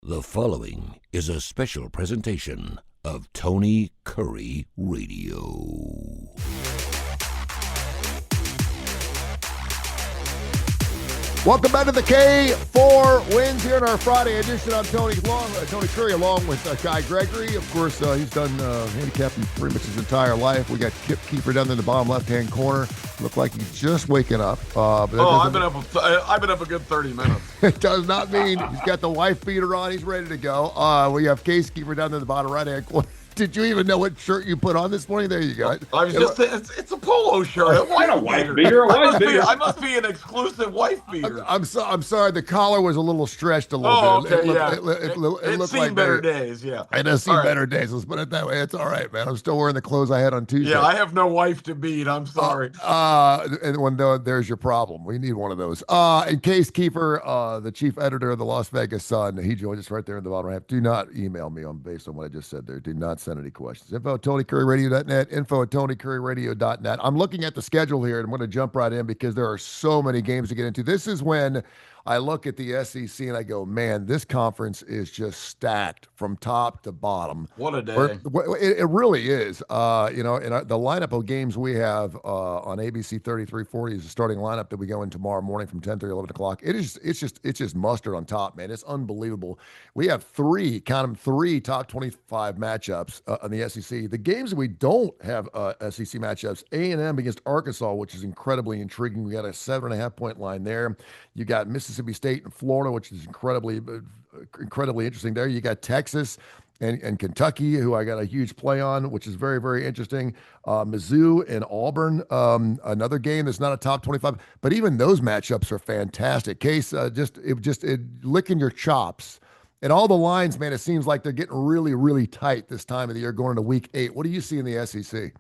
The following is a special presentation of Tony Kurre Radio. Welcome back to the K4Wins here in our Friday edition. I'm Tony Kurre along with Guy Gregory. Of course, he's done handicapping pretty much his entire life. We got K4 down in the bottom left-hand corner. Look like he's just waking up. I've been up a good 30 minutes. It does not mean he's got the wife beater on. He's ready to go. We have K4 down in the bottom right-hand corner. Did you even know what shirt you put on this morning? There you go. I was just it's a polo shirt. Why a wife beater? I must be an exclusive wife beater. I'm sorry. The collar was a little stretched a little bit. Okay, it looked seen like better days. Yeah, it does see better days. Let's put it that way. It's all right, man. I'm still wearing the clothes I had on Tuesday. Yeah, I have no wife to beat. I'm sorry. And there's your problem. We need one of those. In case K4, the chief editor of the Las Vegas Sun, he joins us right there in the bottom half. Do not email me based on what I just said there. Do not send any questions. Info at TonyKurreRadio.net. Info at TonyKurreRadio.net. I'm looking at the schedule here, and I'm going to jump right in because there are so many games to get into. This is when I look at the SEC and I go, man, this conference is just stacked from top to bottom. What a day. It really is. And the lineup of games we have on ABC 3340 is the starting lineup that we go in tomorrow morning from 10:30, 11 o'clock. It's just mustard on top, man. It's unbelievable. We have three top 25 matchups on the SEC. The games that we don't have SEC matchups, A&M against Arkansas, which is incredibly intriguing. We got a 7.5-point line there. You got Mississippi State and Florida, which is incredibly interesting there. You got Texas and Kentucky, who I got a huge play on, which is very, very interesting. Mizzou and Auburn, another game that's not a top 25, but even those matchups are fantastic. Case, licking your chops. And all the lines, man, it seems like they're getting really, really tight this time of the year going into week 8. What do you see in the SEC?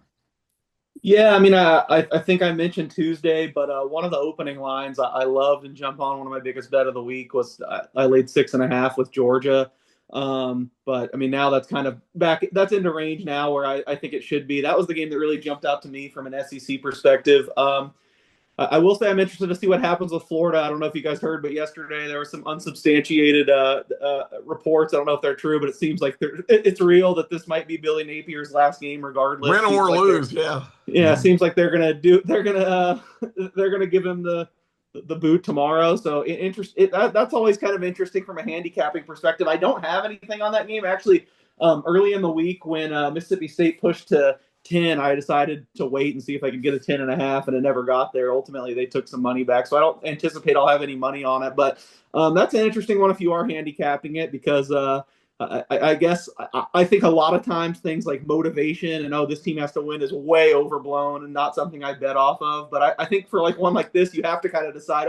Yeah, I mean, I think I mentioned Tuesday, but one of the opening lines I loved and jumped on. One of my biggest bet of the week was I laid 6.5 with Georgia. But I mean, now that's kind of back. That's into range now where I think it should be. That was the game that really jumped out to me from an SEC perspective. I will say I'm interested to see what happens with Florida. I don't know if you guys heard, but yesterday there were some unsubstantiated reports. I don't know if they're true, but it seems like it's real that this might be Billy Napier's last game, regardless. Win or lose, yeah. Yeah, it seems like they're gonna give him the boot tomorrow. So that's always kind of interesting from a handicapping perspective. I don't have anything on that game actually. Early in the week when Mississippi State pushed to 10, I decided to wait and see if I could get a 10.5, and it never got there. Ultimately, they took some money back, so I don't anticipate I'll have any money on it. But that's an interesting one if you are handicapping it, because I guess I think a lot of times things like motivation and this team has to win is way overblown and not something I bet off of. But I think for like one like this, you have to kind of decide,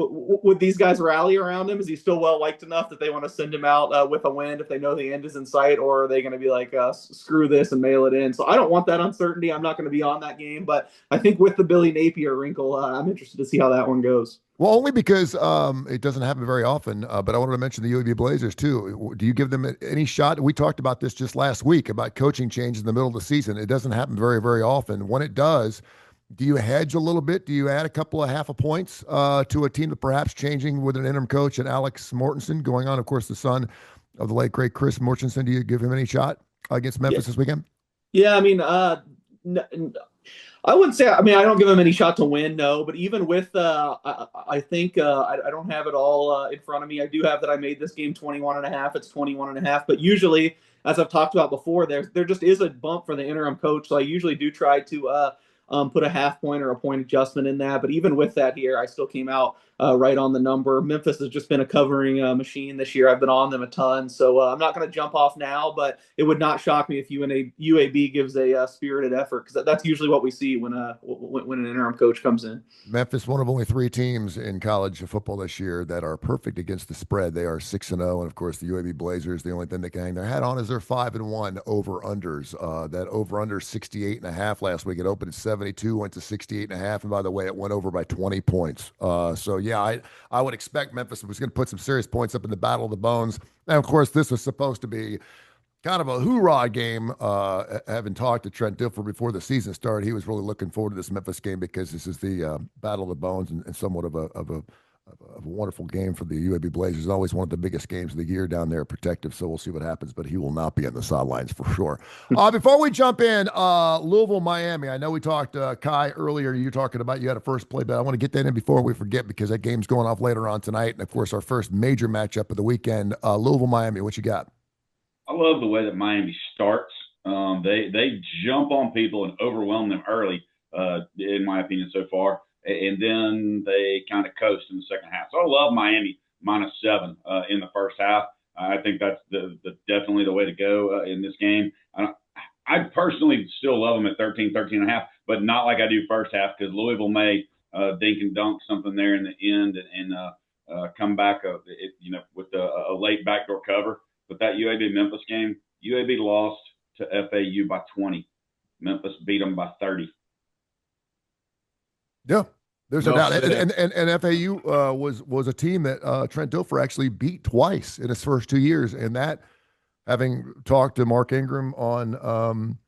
would these guys rally around him? Is he still well-liked enough that they want to send him out with a win if they know the end is in sight, or are they going to be like, screw this and mail it in? So I don't want that uncertainty. I'm not going to be on that game. But I think with the Billy Napier wrinkle, I'm interested to see how that one goes. Well, only because it doesn't happen very often, but I wanted to mention the UAB Blazers, too. Do you give them any shot? We talked about this just last week, about coaching changes in the middle of the season. It doesn't happen very, very often. When it does, do you hedge a little bit? Do you add a couple of half a points to a team that perhaps changing with an interim coach and Alex Mortensen going on, of course, the son of the late, great Chris Mortensen? Do you give him any shot against Memphis this weekend? Yeah, I mean, I wouldn't say, I don't give him any shot to win, no. But even with, I think, I don't have it all in front of me. I do have that I made this game 21.5. It's 21.5. But usually, as I've talked about before, there just is a bump for the interim coach. So I usually do try to put a half point or a point adjustment in that. But even with that here, I still came out right on the number. Memphis has just been a covering machine this year. I've been on them a ton. So I'm not going to jump off now, but it would not shock me if UAB gives a spirited effort, because that's usually what we see when an interim coach comes in. Memphis, one of only 3 teams in college football this year that are perfect against the spread. They are 6-0. And of course, the UAB Blazers, the only thing they can hang their hat on is their 5-1 over-unders. That over-under 68.5 last week. It opened at 72, went to 68.5. And by the way, it went over by 20 points. I would expect Memphis was going to put some serious points up in the Battle of the Bones. And of course, this was supposed to be kind of a hoorah game. Having talked to Trent Dilfer before the season started, he was really looking forward to this Memphis game because this is the Battle of the Bones and somewhat of a a wonderful game for the UAB Blazers. Always one of the biggest games of the year down there, Protective. So we'll see what happens, but he will not be on the sidelines for sure. Before we jump in, Louisville, Miami. I know we talked, Kai, earlier. You talking about you had a first play, but I want to get that in before we forget because that game's going off later on tonight. And of course, our first major matchup of the weekend, Louisville, Miami. What you got? I love the way that Miami starts. They jump on people and overwhelm them early, in my opinion, so far. And then they kind of coast in the second half. So I love Miami -7 in the first half. I think that's definitely the way to go in this game. I personally still love them at 13.5, but not like I do first half because Louisville may dink and dunk something there in the end and come back with a late backdoor cover. But that UAB-Memphis game, UAB lost to FAU by 20. Memphis beat them by 30. Yeah, there's no doubt. And FAU was a team that Trent Dilfer actually beat twice in his first 2 years. And that, having talked to Mark Ingram on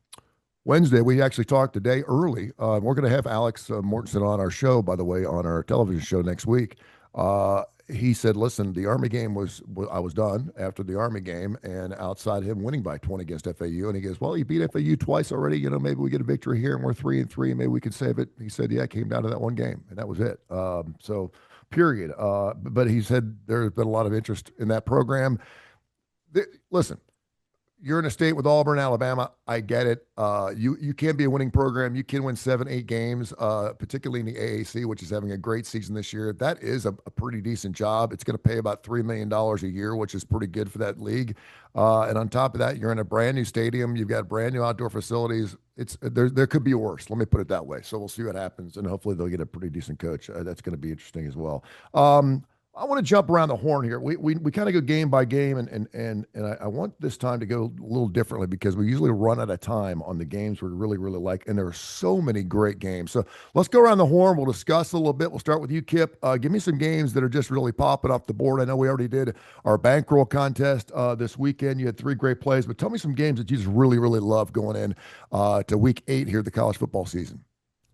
Wednesday, we actually talked a day early. We're going to have Alex Mortensen on our show, by the way, on our television show next week. He said, listen, the Army game I was done after the Army game and outside him winning by 20 against FAU. And he goes, well, you beat FAU twice already. Maybe we get a victory here and we're 3-3 and maybe we could save it. He said, yeah, it came down to that one game and that was it. So period. But he said there's been a lot of interest in that program. Listen, you're in a state with Auburn, Alabama. I get it. You can be a winning program. You can win 7-8 games, particularly in the AAC, which is having a great season this year. That is a pretty decent job. It's going to pay about $3 million a year, which is pretty good for that league. And on top of that, you're in a brand new stadium. You've got brand new outdoor facilities. There could be worse. Let me put it that way. So we'll see what happens, and hopefully they'll get a pretty decent coach. That's going to be interesting as well. I want to jump around the horn here. We kind of go game by game, and I want this time to go a little differently because we usually run out of time on the games we really, really like, and there are so many great games. So let's go around the horn. We'll discuss a little bit. We'll start with you, Kip. Give me some games that are just really popping off the board. I know we already did our bankroll contest this weekend. You had 3 great plays, but tell me some games that you just really, really love going in to week 8 here of the college football season.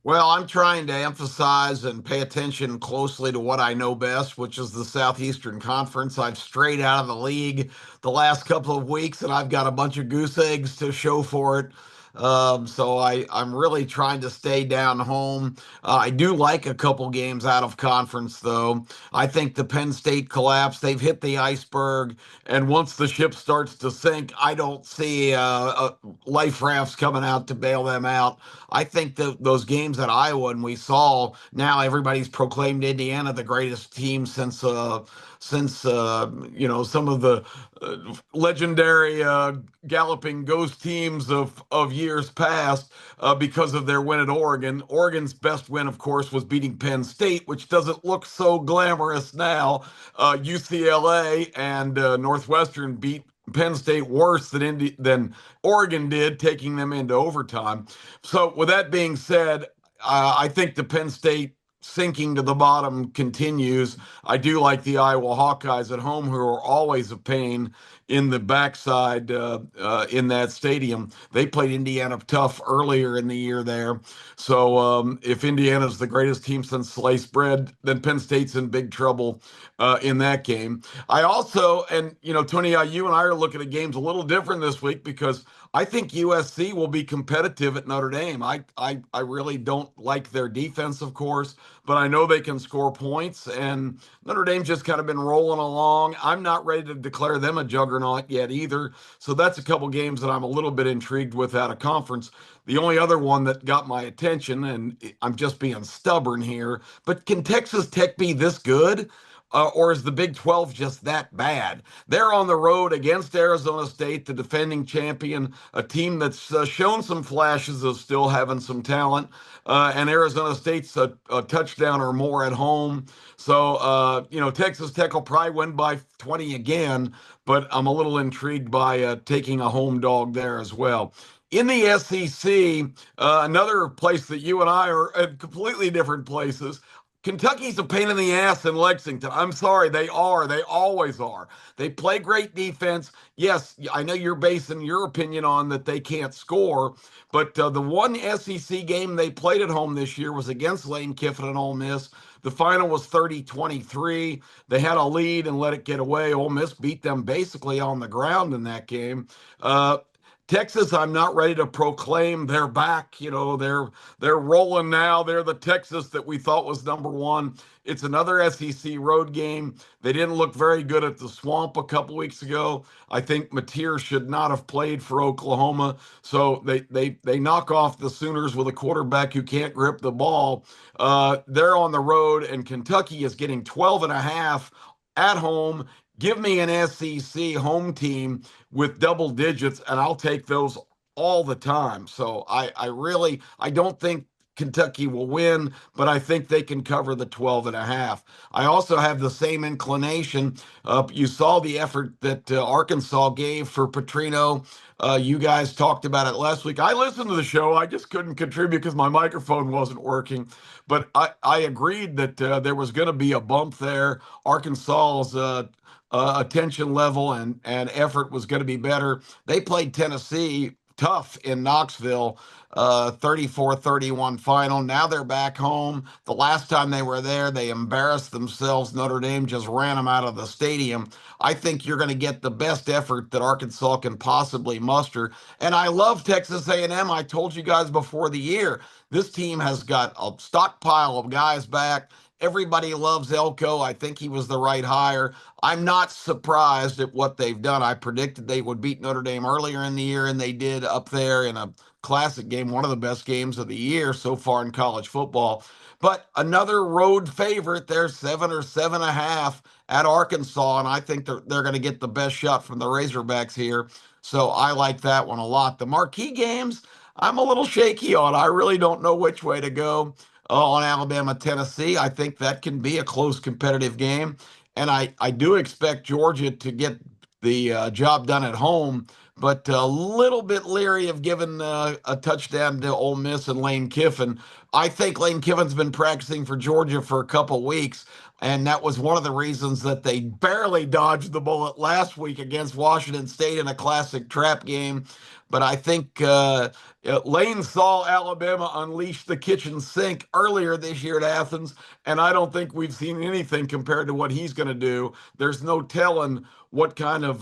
Well, I'm trying to emphasize and pay attention closely to what I know best, which is the Southeastern Conference. I've strayed out of the league the last couple of weeks, and I've got a bunch of goose eggs to show for it. So I'm really trying to stay down home. I do like a couple games out of conference, though. I think the Penn State collapse, they've hit the iceberg, and once the ship starts to sink, I don't see life rafts coming out to bail them out. I think that those games at Iowa, and we saw now everybody's proclaimed Indiana the greatest team since some of the legendary galloping ghost teams of years past because of their win at Oregon. Oregon's best win, of course, was beating Penn State, which doesn't look so glamorous now. UCLA and Northwestern beat Penn State worse than Oregon did, taking them into overtime. So with that being said, I think the Penn State sinking to the bottom continues. I do like the Iowa Hawkeyes at home, who are always a pain in the backside in that stadium. They played Indiana tough earlier in the year there. So if Indiana's the greatest team since sliced bread, then Penn State's in big trouble in that game. I also, and Tony, you and I are looking at games a little different this week because I think USC will be competitive at Notre Dame. I really don't like their defense, of course, but I know they can score points, and Notre Dame's just kind of been rolling along. I'm not ready to declare them a juggernaut yet either, so that's a couple games that I'm a little bit intrigued with out of conference. The only other one that got my attention, and I'm just being stubborn here, but can Texas Tech be this good? Or is the Big 12 just that bad? They're on the road against Arizona State, the defending champion, a team that's shown some flashes of still having some talent. And Arizona State's a touchdown or more at home. So, Texas Tech will probably win by 20 again, but I'm a little intrigued by taking a home dog there as well. In the SEC, another place that you and I are at completely different places, Kentucky's a pain in the ass in Lexington. I'm sorry, they are. They always are. They play great defense. Yes, I know you're basing your opinion on that they can't score, but the one SEC game they played at home this year was against Lane Kiffin and Ole Miss. The final was 30-23. They had a lead and let it get away. Ole Miss beat them basically on the ground in that game. Uh, Texas, I'm not ready to proclaim they're back. They're rolling now. They're the Texas that we thought was number one. It's another SEC road game. They didn't look very good at the Swamp a couple weeks ago. I think Mateer should not have played for Oklahoma. So they knock off the Sooners with a quarterback who can't grip the ball. They're on the road, and Kentucky is getting 12 and a half at home. Give me an SEC home team with double digits, and I'll take those all the time. So I don't think Kentucky will win, but I think they can cover the 12 and a half. I also have the same inclination. You saw the effort that Arkansas gave for Petrino. You guys talked about it last week. I listened to the show. I just couldn't contribute because my microphone wasn't working. But I agreed that there was going to be a bump there. Arkansas's attention level and effort was going to be better. They played Tennessee tough in Knoxville, 34-31 final. Now they're back home. The last time they were there, they embarrassed themselves. Notre Dame just ran them out of the stadium. I think you're going to get the best effort that Arkansas can possibly muster. And I love Texas A&M. I told you guys before the year, this team has got a stockpile of guys back. Everybody loves Elko. I think he was the right hire. I'm not surprised at what they've done. I predicted they would beat Notre Dame earlier in the year, and they did up there in a classic game, one of the best games of the year so far in college football. But another road favorite, they're 7 or 7.5 at Arkansas, and I think they're going to get the best shot from the Razorbacks here. So I like that one a lot. The marquee games, I'm a little shaky on. I really don't know which way to go on Alabama, Tennessee. I think that can be a close competitive game. And I do expect Georgia to get the job done at home, but a little bit leery of giving a touchdown to Ole Miss and Lane Kiffin. I think Lane Kiffin's been practicing for Georgia for a couple weeks, and that was one of the reasons that they barely dodged the bullet last week against Washington State in a classic trap game. But I think Lane saw Alabama unleash the kitchen sink earlier this year at Athens, and I don't think we've seen anything compared to what he's going to do. There's no telling what kind of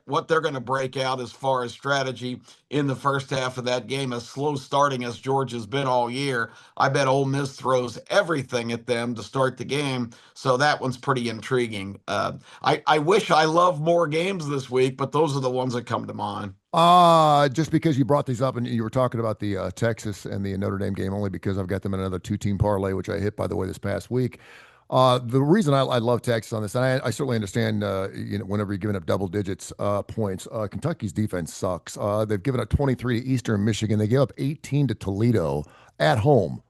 what they're going to break out as far as strategy in the first half of that game. As slow starting as Georgia's been all year, I bet Ole Miss throws everything at them to start the game. So that one's pretty intriguing. I wish I loved more games this week, but those are the ones that come to mind. Just because you brought these up and you were talking about the Texas and the Notre Dame game, only because I've got them in another two-team parlay, which I hit, by the way, this past week. The reason I love Texas on this, and I certainly understand, whenever you're giving up double digits points, Kentucky's defense sucks. They've given up 23 to Eastern Michigan. They gave up 18 to Toledo at home.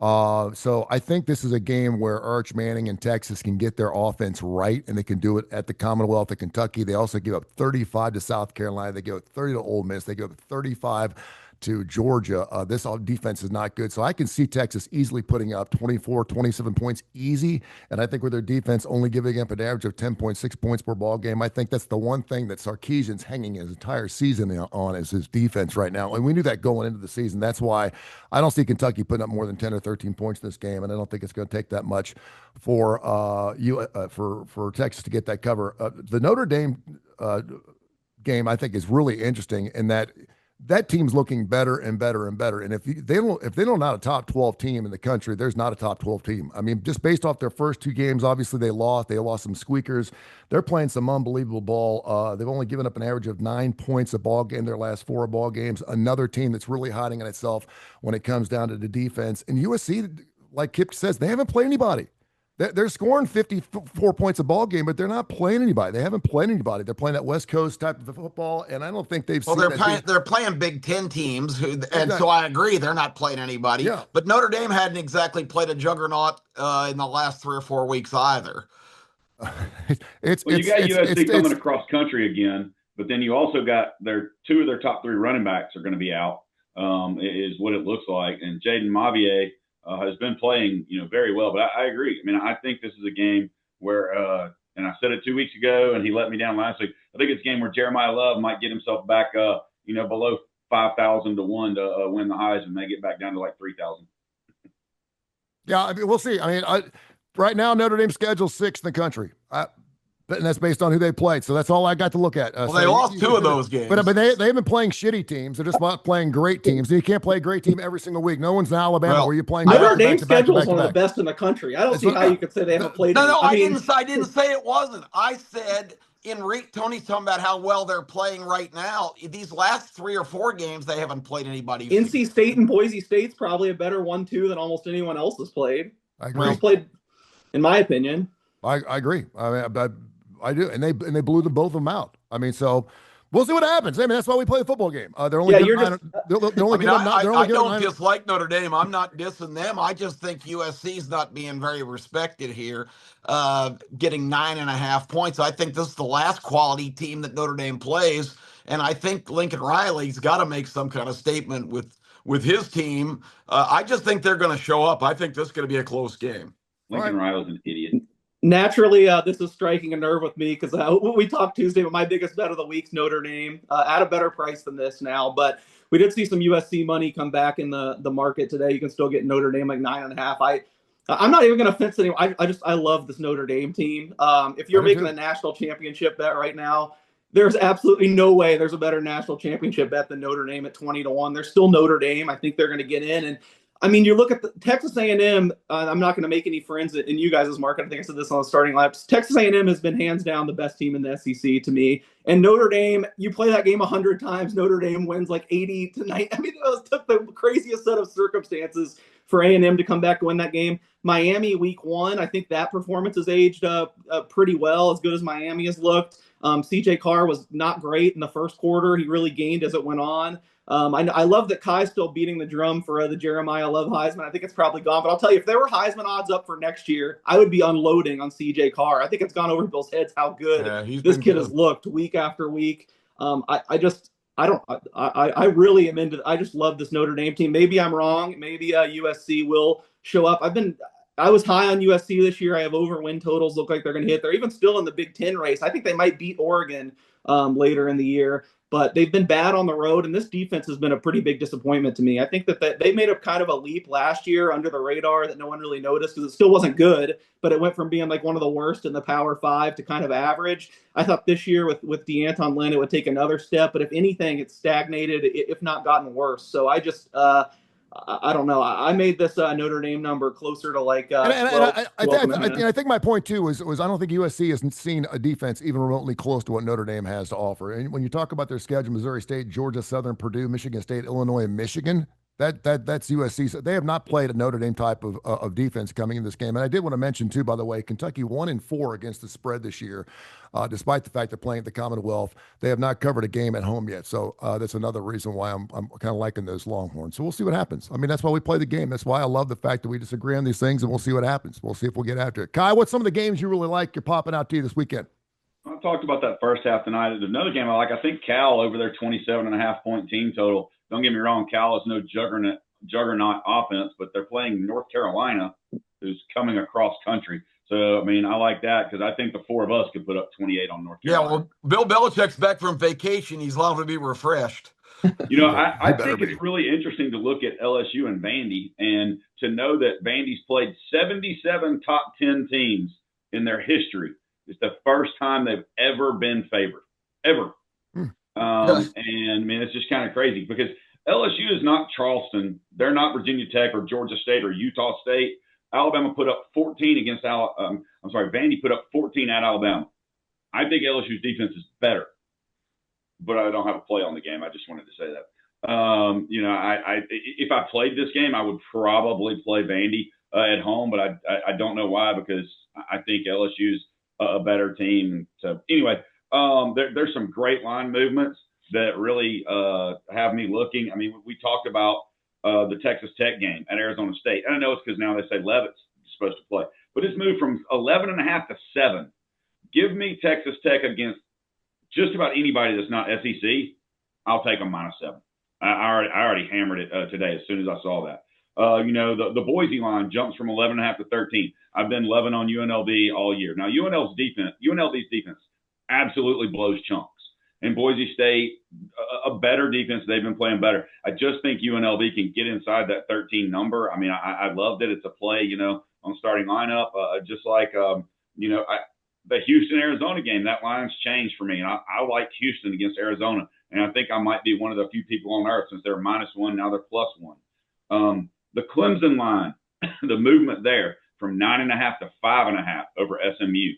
So I think this is a game where Arch Manning and Texas can get their offense right, and they can do it at the Commonwealth of Kentucky. They also give up 35 to South Carolina. They give up 30 to Ole Miss. They give up 35 to Georgia. This defense is not good. So I can see Texas easily putting up 24, 27 points easy. And I think with their defense only giving up an average of 10.6 points per ball game, I think that's the one thing that Sarkisian's hanging his entire season on is his defense right now. And we knew that going into the season. That's why I don't see Kentucky putting up more than 10 or 13 points in this game. And I don't think it's going to take that much for Texas to get that cover. The Notre Dame game, I think, is really interesting in that team's looking better and better and better. And if they don't not a top 12 team in the country, there's not a top 12 team. I mean, just based off their first two games, obviously they lost some squeakers. They're playing some unbelievable ball. They've only given up an average of 9 points a ball game their last 4 ball games. Another team that's really hiding in itself when it comes down to the defense. And USC, like Kip says, they haven't played anybody. They're scoring 54 points a ball game, but they're not playing anybody. They haven't played anybody. They're playing that West Coast type of football, and I don't think they've seen that. They're playing Big Ten teams, and so I agree they're not playing anybody. Yeah. But Notre Dame hadn't exactly played a juggernaut in the last 3 or 4 weeks either. You got USC coming across country again, but then you also got two of their top 3 running backs are going to be out, is what it looks like. And Jaden Mavier has been playing, very well. But I agree. I mean, I think this is a game where, and I said it 2 weeks ago, and he let me down last week. I think it's a game where Jeremiah Love might get himself back, below 5,000 to 1 to win the Heisman. They get back down to like 3,000. Yeah, I mean, we'll see. I mean, right now Notre Dame's schedule 6th in the country. And that's based on who they played. So that's all I got to look at. Well, they lost 2 of those games. But they've been playing shitty teams. They're just not playing great teams. You can't play a great team every single week. No one's in Alabama where you're playing. Notre Dame's schedule is one of the best in the country. I don't see how you could say they haven't played. No, I didn't say it wasn't. I said Tony's talking about how well they're playing right now. These last 3 or 4 games, they haven't played anybody. NC State and Boise State's probably a better 1-2 than almost anyone else has played. I agree. Played, in my opinion. I agree. I mean, I do, and they blew both of them out. I mean, so we'll see what happens. I mean, that's why we play a football game. They're only I don't dislike Notre Dame. I'm not dissing them. I just think USC's not being very respected here, getting 9.5 points. I think this is the last quality team that Notre Dame plays, and I think Lincoln Riley's got to make some kind of statement with his team. I just think they're going to show up. I think this is going to be a close game. Lincoln Riley's an idiot. Naturally, this is striking a nerve with me because we talked Tuesday, but my biggest bet of the week's Notre Dame at a better price than this now. But we did see some USC money come back in the market today. You can still get Notre Dame like 9.5. I'm not even going to fence anyone. I love this Notre Dame team. If you're making a national championship bet right now, there's absolutely no way there's a better national championship bet than Notre Dame at 20 to 1. They're still Notre Dame. I think they're going to get in. And I mean, you look at the Texas A&M. I'm not going to make any friends in you guys' market. I think I said this on the starting laps. Texas A&M has been hands down the best team in the SEC to me. And Notre Dame, you play that game 100 times, Notre Dame wins like 80 to 90. I mean, it took the craziest set of circumstances for A&M to come back to win that game. Miami week 1, I think that performance has aged pretty well, as good as Miami has looked. CJ Carr was not great in the first quarter. He really gained as it went on. I love that Kai's still beating the drum for the Jeremiah Love Heisman. I think it's probably gone, but I'll tell you, if there were Heisman odds up for next year, I would be unloading on CJ Carr. I think it's gone over people's heads how good this kid has looked week after week. I really am into. I just love this Notre Dame team. Maybe I'm wrong. Maybe USC will show up. I was high on USC this year. I have over win totals look like they're going to hit. They're even still in the Big Ten race. I think they might beat Oregon later in the year. But they've been bad on the road, and this defense has been a pretty big disappointment to me. I think that they made a kind of a leap last year under the radar that no one really noticed because it still wasn't good, but it went from being like one of the worst in the Power 5 to kind of average. I thought this year with DeAnton Lynn, it would take another step, but if anything, it's stagnated, if not gotten worse. So I just I don't know. I made this Notre Dame number closer to like 12, I think my point too was I don't think USC hasn't seen a defense even remotely close to what Notre Dame has to offer. And when you talk about their schedule, Missouri State, Georgia Southern, Purdue, Michigan State, Illinois, and Michigan, that's USC. So they have not played a Notre Dame type of defense coming in this game. And I did want to mention too, by the way, Kentucky 1-4 against the spread this year, despite the fact they're playing at the Commonwealth. They have not covered a game at home yet. So that's another reason why I'm kind of liking those Longhorns. So we'll see what happens. I mean, that's why we play the game. That's why I love the fact that we disagree on these things, and we'll see what happens. We'll see if we'll get after it. Kai, what's some of the games you really like? You're popping out to you this weekend. I talked about that first half tonight. Another game I like, I think Cal over their 27.5 point team total. Don't get me wrong, Cal is no juggernaut offense, but they're playing North Carolina, who's coming across country. So, I mean, I like that because I think the 4 of us could put up 28 on North Carolina. Yeah, well, Bill Belichick's back from vacation. He's allowed to be refreshed. I think it's really interesting to look at LSU and Vandy and to know that Vandy's played 77 top 10 teams in their history. It's the first time they've ever been favored, ever. And, I mean, it's just kind of crazy because LSU is not Charleston. They're not Virginia Tech or Georgia State or Utah State. Alabama put up 14 against Vandy put up 14 at Alabama. I think LSU's defense is better, but I don't have a play on the game. I just wanted to say that. If I played this game, I would probably play Vandy at home, but I don't know why because I think LSU's a better team. So anyway, there's some great line movements that really have me looking. I mean, we talked about the Texas Tech game at Arizona State. And I know it's because now they say Leavitt's supposed to play. But it's moved from 11.5 to 7. Give me Texas Tech against just about anybody that's not SEC. I'll take them -7. I already hammered it today as soon as I saw that. The Boise line jumps from 11.5 to 13. I've been loving on UNLV all year. Now, UNLV's defense absolutely blows chunks. And Boise State, a better defense. They've been playing better. I just think UNLV can get inside that 13 number. I mean, I love that it's a play, on starting lineup, just like, the Houston-Arizona game, that line's changed for me. And I like Houston against Arizona. And I think I might be one of the few people on earth, since they're -1, now they're +1. The Clemson line, the movement there from 9.5 to 5.5 over SMU.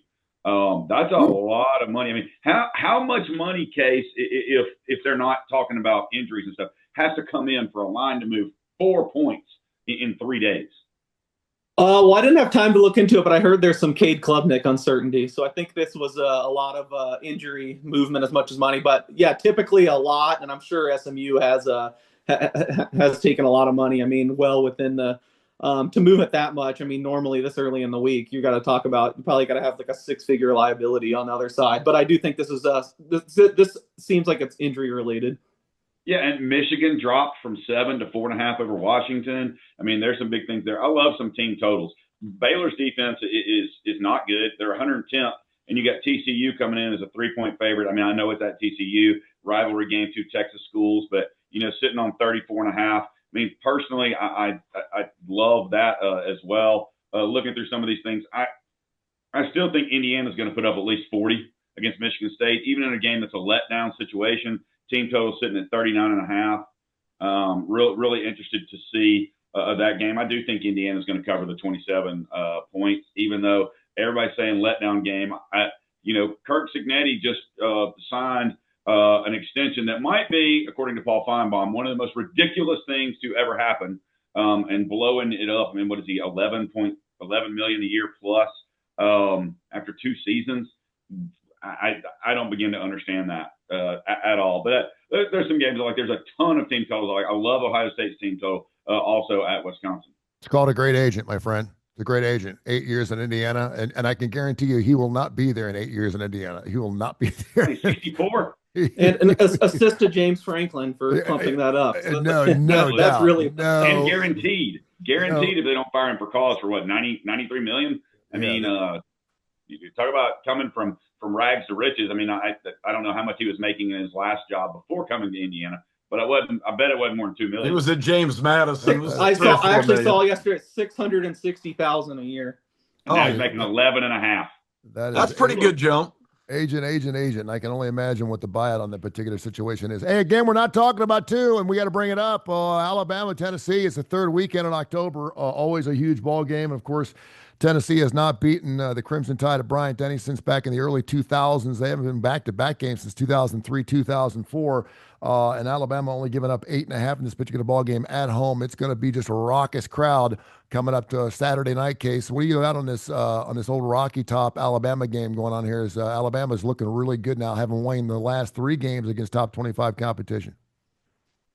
That's a lot of money. I mean, how much money, Case, if they're not talking about injuries and stuff, has to come in for a line to move 4 points in 3 days? Well, I didn't have time to look into it, but I heard there's some Cade Klubnik uncertainty. So I think this was a lot of injury movement as much as money. But yeah, typically a lot, and I'm sure SMU has taken a lot of money. I mean, well within the to move it that much. I mean, normally this early in the week, you got to talk about, you probably got to have like a 6-figure liability on the other side. But I do think this is this seems like it's injury related. Yeah, and Michigan dropped from 7 to 4.5 over Washington. I mean, there's some big things there. I love some team totals. Baylor's defense is not good. They're 110th, and you got TCU coming in as a 3-point favorite. I mean, I know it's at TCU, rivalry game, 2 Texas schools, but sitting on 34.5. I mean, personally, I love that as well. Looking through some of these things, I still think Indiana's going to put up at least 40 against Michigan State, even in a game that's a letdown situation. Team total sitting at 39.5. Really interested to see that game. I do think Indiana's going to cover the 27 points, even though everybody's saying letdown game. Kirk Cignetti just signed an extension that might be, according to Paul Feinbaum, one of the most ridiculous things to ever happen, and blowing it up. I mean, what is he, $11 million a year plus after 2 seasons? I don't begin to understand that at all. But there's some games like there's a ton of team totals. I love Ohio State's team total also at Wisconsin. It's called a great agent, my friend. It's a great agent. 8 years in Indiana, and I can guarantee you he will not be there in 8 years in Indiana. He will not be there. He's 64. and assist to James Franklin for pumping that up. So no that's doubt. really no. And guaranteed if they don't fire him for cause for what, 93 million. I mean, you talk about coming from rags to riches. I mean, I don't know how much he was making in his last job before coming to Indiana, but I bet it wasn't more than $2 million. He was at James Madison. I actually saw yesterday $660,000 a year. And now he's making 11.5. That's pretty good jump. Agent. And I can only imagine what the buyout on that particular situation is. Hey, again, we're not talking about 2, and we got to bring it up. Alabama, Tennessee. It's the 3rd weekend in October. Always a huge ball game. And of course, Tennessee has not beaten the Crimson Tide of Bryant-Denny since back in the early 2000s. They haven't been back-to-back games since 2003, 2004. And Alabama only giving up 8.5 in this particular ball game at home. It's going to be just a raucous crowd coming up to a Saturday night. Case. What do you got on this old Rocky Top Alabama game going on here? Is Alabama's looking really good now, having won the last 3 games against top 25 competition.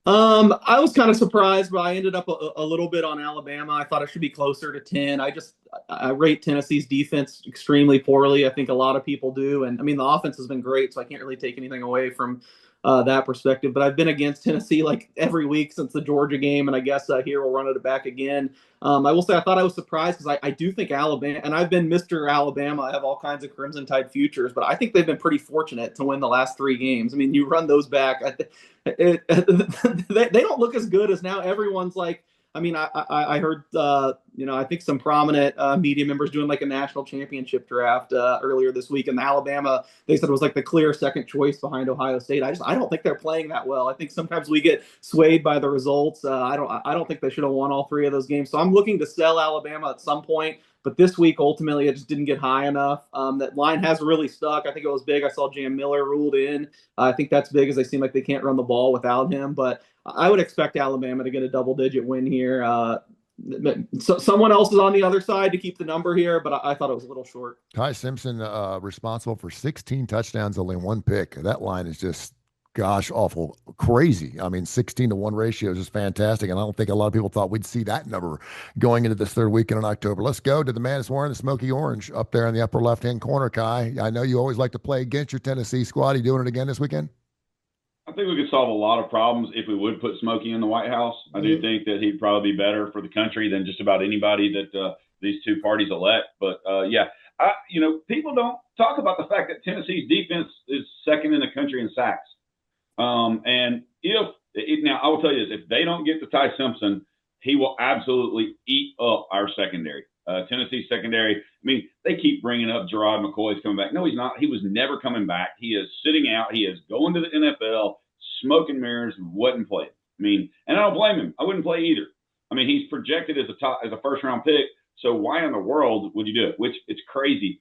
I was kind of surprised, but I ended up a little bit on Alabama. I thought it should be closer to 10. I rate Tennessee's defense extremely poorly. I think a lot of people do. And I mean, the offense has been great, so I can't really take anything away from that perspective. But I've been against Tennessee like every week since the Georgia game, and I guess here we'll run it back again. I will say I thought I was surprised because I do think Alabama, and I've been Mr. Alabama. I have all kinds of Crimson Tide futures, but I think they've been pretty fortunate to win the last 3 games. I mean, you run those back, they don't look as good as now. Everyone's like, I mean, I heard, I think some prominent media members doing like a national championship draft earlier this week, and Alabama, they said it was like the clear second choice behind Ohio State. I don't think they're playing that well. I think sometimes we get swayed by the results. I don't think they should have won all 3 of those games. So I'm looking to sell Alabama at some point. But this week, ultimately, it just didn't get high enough. That line has really stuck. I think it was big. I saw Jam Miller ruled in. I think that's big as they seem like they can't run the ball without him. But I would expect Alabama to get a double-digit win here. Someone else is on the other side to keep the number here, but I thought it was a little short. Ty Simpson responsible for 16 touchdowns, only 1 pick. That line is just gosh, awful crazy. I mean, 16-to-1 ratio is just fantastic. And I don't think a lot of people thought we'd see that number going into this 3rd weekend in October. Let's go to the man that's wearing the smoky orange up there in the upper left-hand corner, Kai. I know you always like to play against your Tennessee squad. Are you doing it again this weekend? I think we could solve a lot of problems if we would put Smokey in the White House. I do think that he'd probably be better for the country than just about anybody that these two parties elect. But people don't talk about the fact that Tennessee's defense is second in the country in sacks. And now I will tell you this: if they don't get to Ty Simpson, he will absolutely eat up our secondary. Tennessee secondary. I mean, they keep bringing up Gerard McCoy's coming back. No, he's not. He was never coming back. He is sitting out. He is going to the NFL, smoking mirrors, wouldn't play. I mean, and I don't blame him. I wouldn't play either. I mean, he's projected as a first round pick. So why in the world would you do it? Which it's crazy.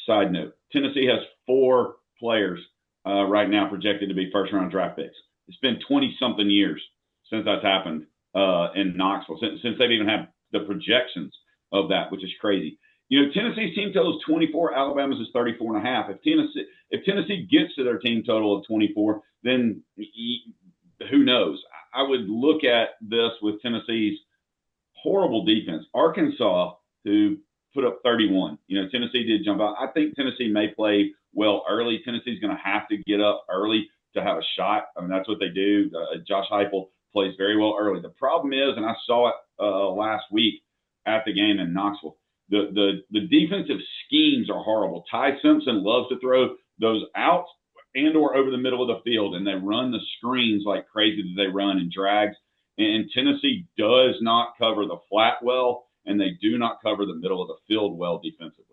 Side note: Tennessee has 4 players right now projected to be first round draft picks. It's been 20-something years since that's happened in Knoxville, since they've even had the projections of that, which is crazy. Tennessee's team total is 24. Alabama's is 34.5. If Tennessee gets to their team total of 24, then who knows? I would look at this with Tennessee's horrible defense. Arkansas, who put up 31. Tennessee did jump out. I think Tennessee may play well early. Tennessee's going to have to get up early to have a shot. I mean, that's what they do. Josh Heupel plays very well early. The problem is, and I saw it last week at the game in Knoxville, the defensive schemes are horrible. Ty Simpson loves to throw those out and or over the middle of the field, and they run the screens like crazy that they run in drags. And Tennessee does not cover the flat well, and they do not cover the middle of the field well defensively.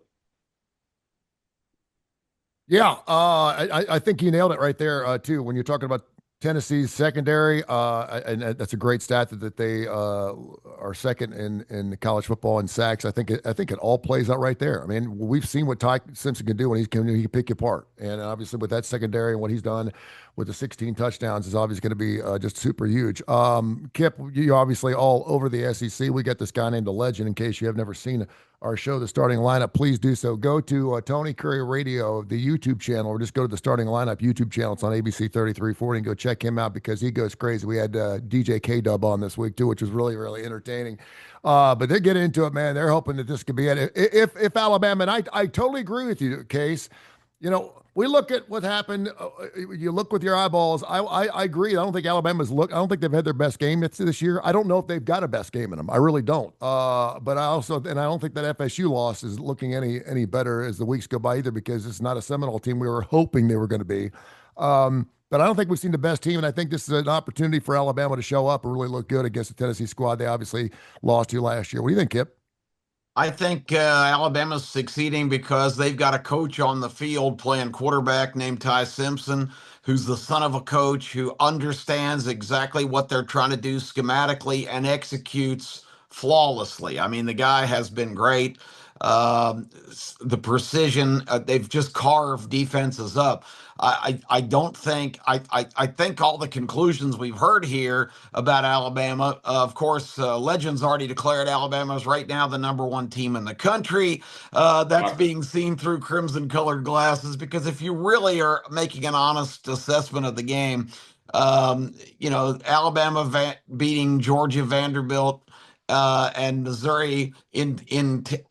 Yeah, I think you nailed it right there, too, when you're talking about Tennessee's secondary, and that's a great stat that they are second in college football in sacks. I think it all plays out right there. I mean, we've seen what Ty Simpson can do when he can pick you apart, and obviously with that secondary and what he's done with the 16 touchdowns is obviously going to be just super huge. Kip, you obviously all over the SEC. We got this guy named The Legend. In case you have never seen our show, The Starting Lineup, please do so. Go to Tony Kurre Radio, the YouTube channel, or just go to the Starting Lineup YouTube channel. It's on ABC 3340 and go check him out because he goes crazy. We had DJ K-Dub on this week too, which was really, really entertaining. But they get into it, man. They're hoping that this could be it. If Alabama, and I totally agree with you, Case, we look at what happened. You look with your eyeballs. I agree. I don't think Alabama's I don't think they've had their best game this year. I don't know if they've got a best game in them. I really don't. But I don't think that FSU loss is looking any better as the weeks go by either, because it's not a Seminole team we were hoping they were going to be. But I don't think we've seen the best team, and I think this is an opportunity for Alabama to show up and really look good against the Tennessee squad they obviously lost to last year. What do you think, Kip? I think Alabama's succeeding because they've got a coach on the field playing quarterback named Ty Simpson, who's the son of a coach who understands exactly what they're trying to do schematically and executes flawlessly. I mean, the guy has been great. The precision, they've just carved defenses up. I don't think I think all the conclusions we've heard here about Alabama, of course, Legends already declared Alabama is right now the number 1 team in the country. That's being seen through crimson-colored glasses, because if you really are making an honest assessment of the game, Alabama beating Georgia, Vanderbilt, and Missouri in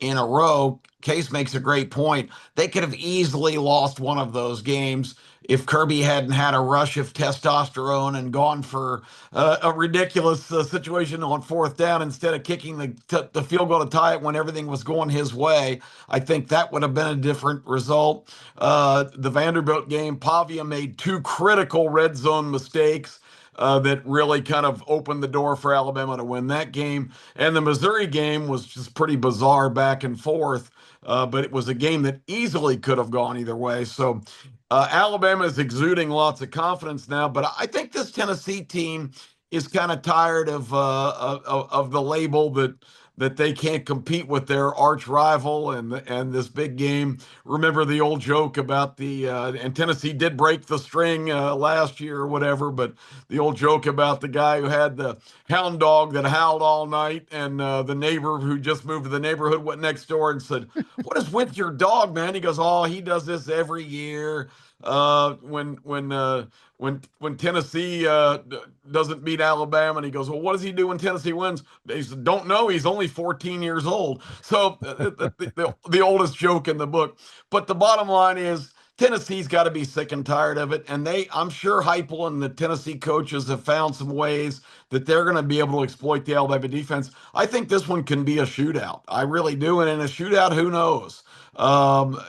a row. Case makes a great point. They could have easily lost one of those games if Kirby hadn't had a rush of testosterone and gone for a ridiculous situation on 4th down instead of kicking the field goal to tie it when everything was going his way. I think that would have been a different result. The Vanderbilt game, Pavia made 2 critical red zone mistakes that really kind of opened the door for Alabama to win that game. And the Missouri game was just pretty bizarre back and forth, but it was a game that easily could have gone either way. So Alabama is exuding lots of confidence now, but I think this Tennessee team is kind of tired of the label that they can't compete with their arch rival and this big game. Remember the old joke about and Tennessee did break the string last year or whatever, but the old joke about the guy who had the hound dog that howled all night, and the neighbor who just moved to the neighborhood went next door and said, "What is with your dog, man?" He goes, "Oh, he does this every year. When Tennessee doesn't beat Alabama." And he goes, "Well, what does he do when Tennessee wins?" He said, "Don't know. He's only 14 years old." So the oldest joke in the book. But the bottom line is Tennessee's got to be sick and tired of it. And I'm sure Heupel and the Tennessee coaches have found some ways that they're going to be able to exploit the Alabama defense. I think this one can be a shootout. I really do. And in a shootout, who knows? Um,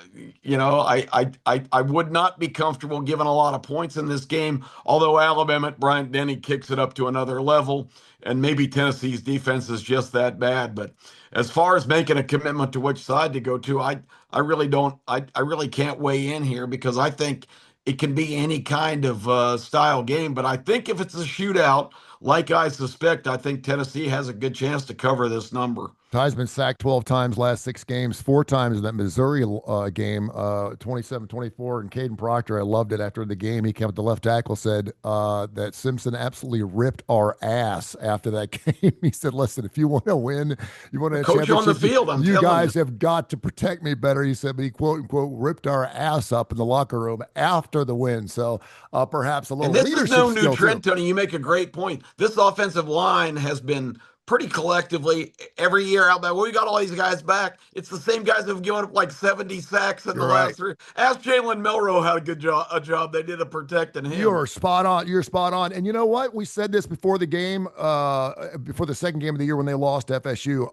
I would not be comfortable giving a lot of points in this game, although Alabama at Bryant Denny kicks it up to another level, and maybe Tennessee's defense is just that bad. But as far as making a commitment to which side to go to, I really don't. I really can't weigh in here because I think it can be any kind of style game. But I think if it's a shootout, like I suspect, I think Tennessee has a good chance to cover this number. Ty's been sacked 12 times last 6 games, 4 times in that Missouri game, 27-24. And Caden Proctor, I loved it after the game. He came up, the left tackle, said that Simpson absolutely ripped our ass after that game. He said, listen, if you want to win, you want to coach on the field, you guys have got to protect me better. He said, but he quote unquote ripped our ass up in the locker room after the win. So perhaps a little leadership. And this is no new trend, too. Tony. You make a great point. This offensive line has been pretty collectively every year out there. We got all these guys back. It's the same guys that have given up like 70 sacks in the last 3. Ask Jalen Milroe how good a job they did of protecting him. You're spot on. You're spot on. And you know what? We said this before the game, before the second game of the year when they lost FSU.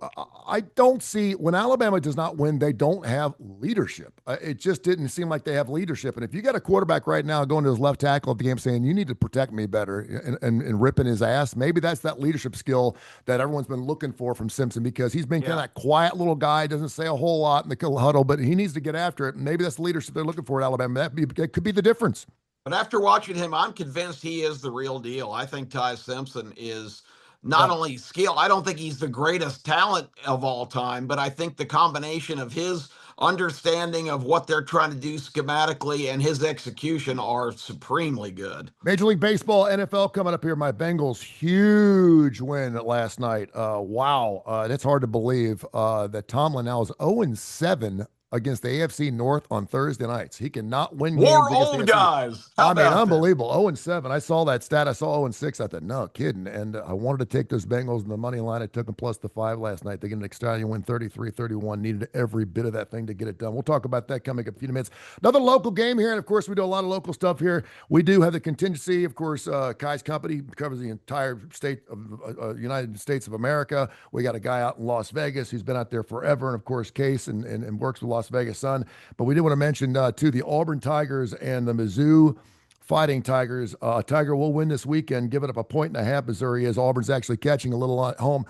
I don't see, when Alabama does not win, they don't have leadership. It just didn't seem like they have leadership. And if you got a quarterback right now going to his left tackle of the game saying, you need to protect me better and ripping his ass, maybe that's that leadership skill that everyone's been looking for from Simpson, because he's been kind of that quiet little guy, doesn't say a whole lot in the huddle, but he needs to get after it. Maybe that's the leadership they're looking for at Alabama. That could be the difference. But after watching him, I'm convinced he is the real deal. I think Ty Simpson is not only skill. I don't think he's the greatest talent of all time, but I think the combination of his understanding of what they're trying to do schematically and his execution are supremely good. Major League Baseball, NFL coming up here. My Bengals, huge win last night. Wow. That's hard to believe that Tomlin now is 0-7 against the AFC North on Thursday nights. He cannot win games. More old guys. I mean, unbelievable. 0-7. I saw that stat. I saw 0-6. I thought, no kidding. And I wanted to take those Bengals in the money line. I took them plus the 5 last night. They get an extra win 33-31. Needed every bit of that thing to get it done. We'll talk about that coming up in a few minutes. Another local game here. And of course, we do a lot of local stuff here. We do have the contingency. Of course, Kai's company covers the entire state of United States of America. We got a guy out in Las Vegas who's been out there forever. And of course, Case and works with Las Vegas Sun. But we did want to mention too, the Auburn Tigers and the Mizzou Fighting Tigers. Tiger will win this weekend, give it up 1.5. Missouri is. Auburn's actually catching a little at home.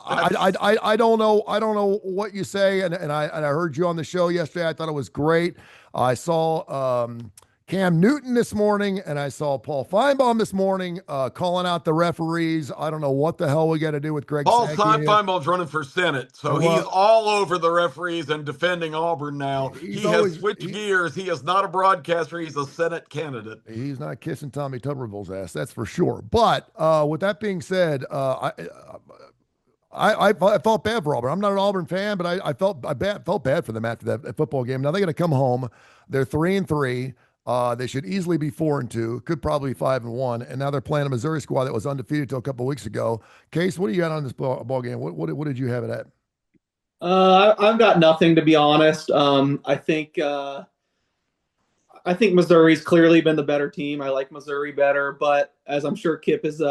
I don't know. I don't know what you say. And I heard you on the show yesterday. I thought it was great. I saw Cam Newton this morning, and I saw Paul Feinbaum this morning calling out the referees. I don't know what the hell we got to do with Greg Paul Sankey. Feinbaum's running for Senate, so he's all over the referees and defending Auburn now. He has switched gears. He is not a broadcaster. He's a Senate candidate. He's not kissing Tommy Tuberville's ass, that's for sure. But with that being said, I felt bad for Auburn. I'm not an Auburn fan, but I felt bad for them after that football game. Now they're going to come home. They're 3-3. They should easily be 4-2, could probably be 5-1, and now they're playing a Missouri squad that was undefeated till a couple of weeks ago. Case, what do you got on this ball game? What did you have it at? I've got nothing, to be honest. I think Missouri's clearly been the better team. I like Missouri better, but as I'm sure Kip is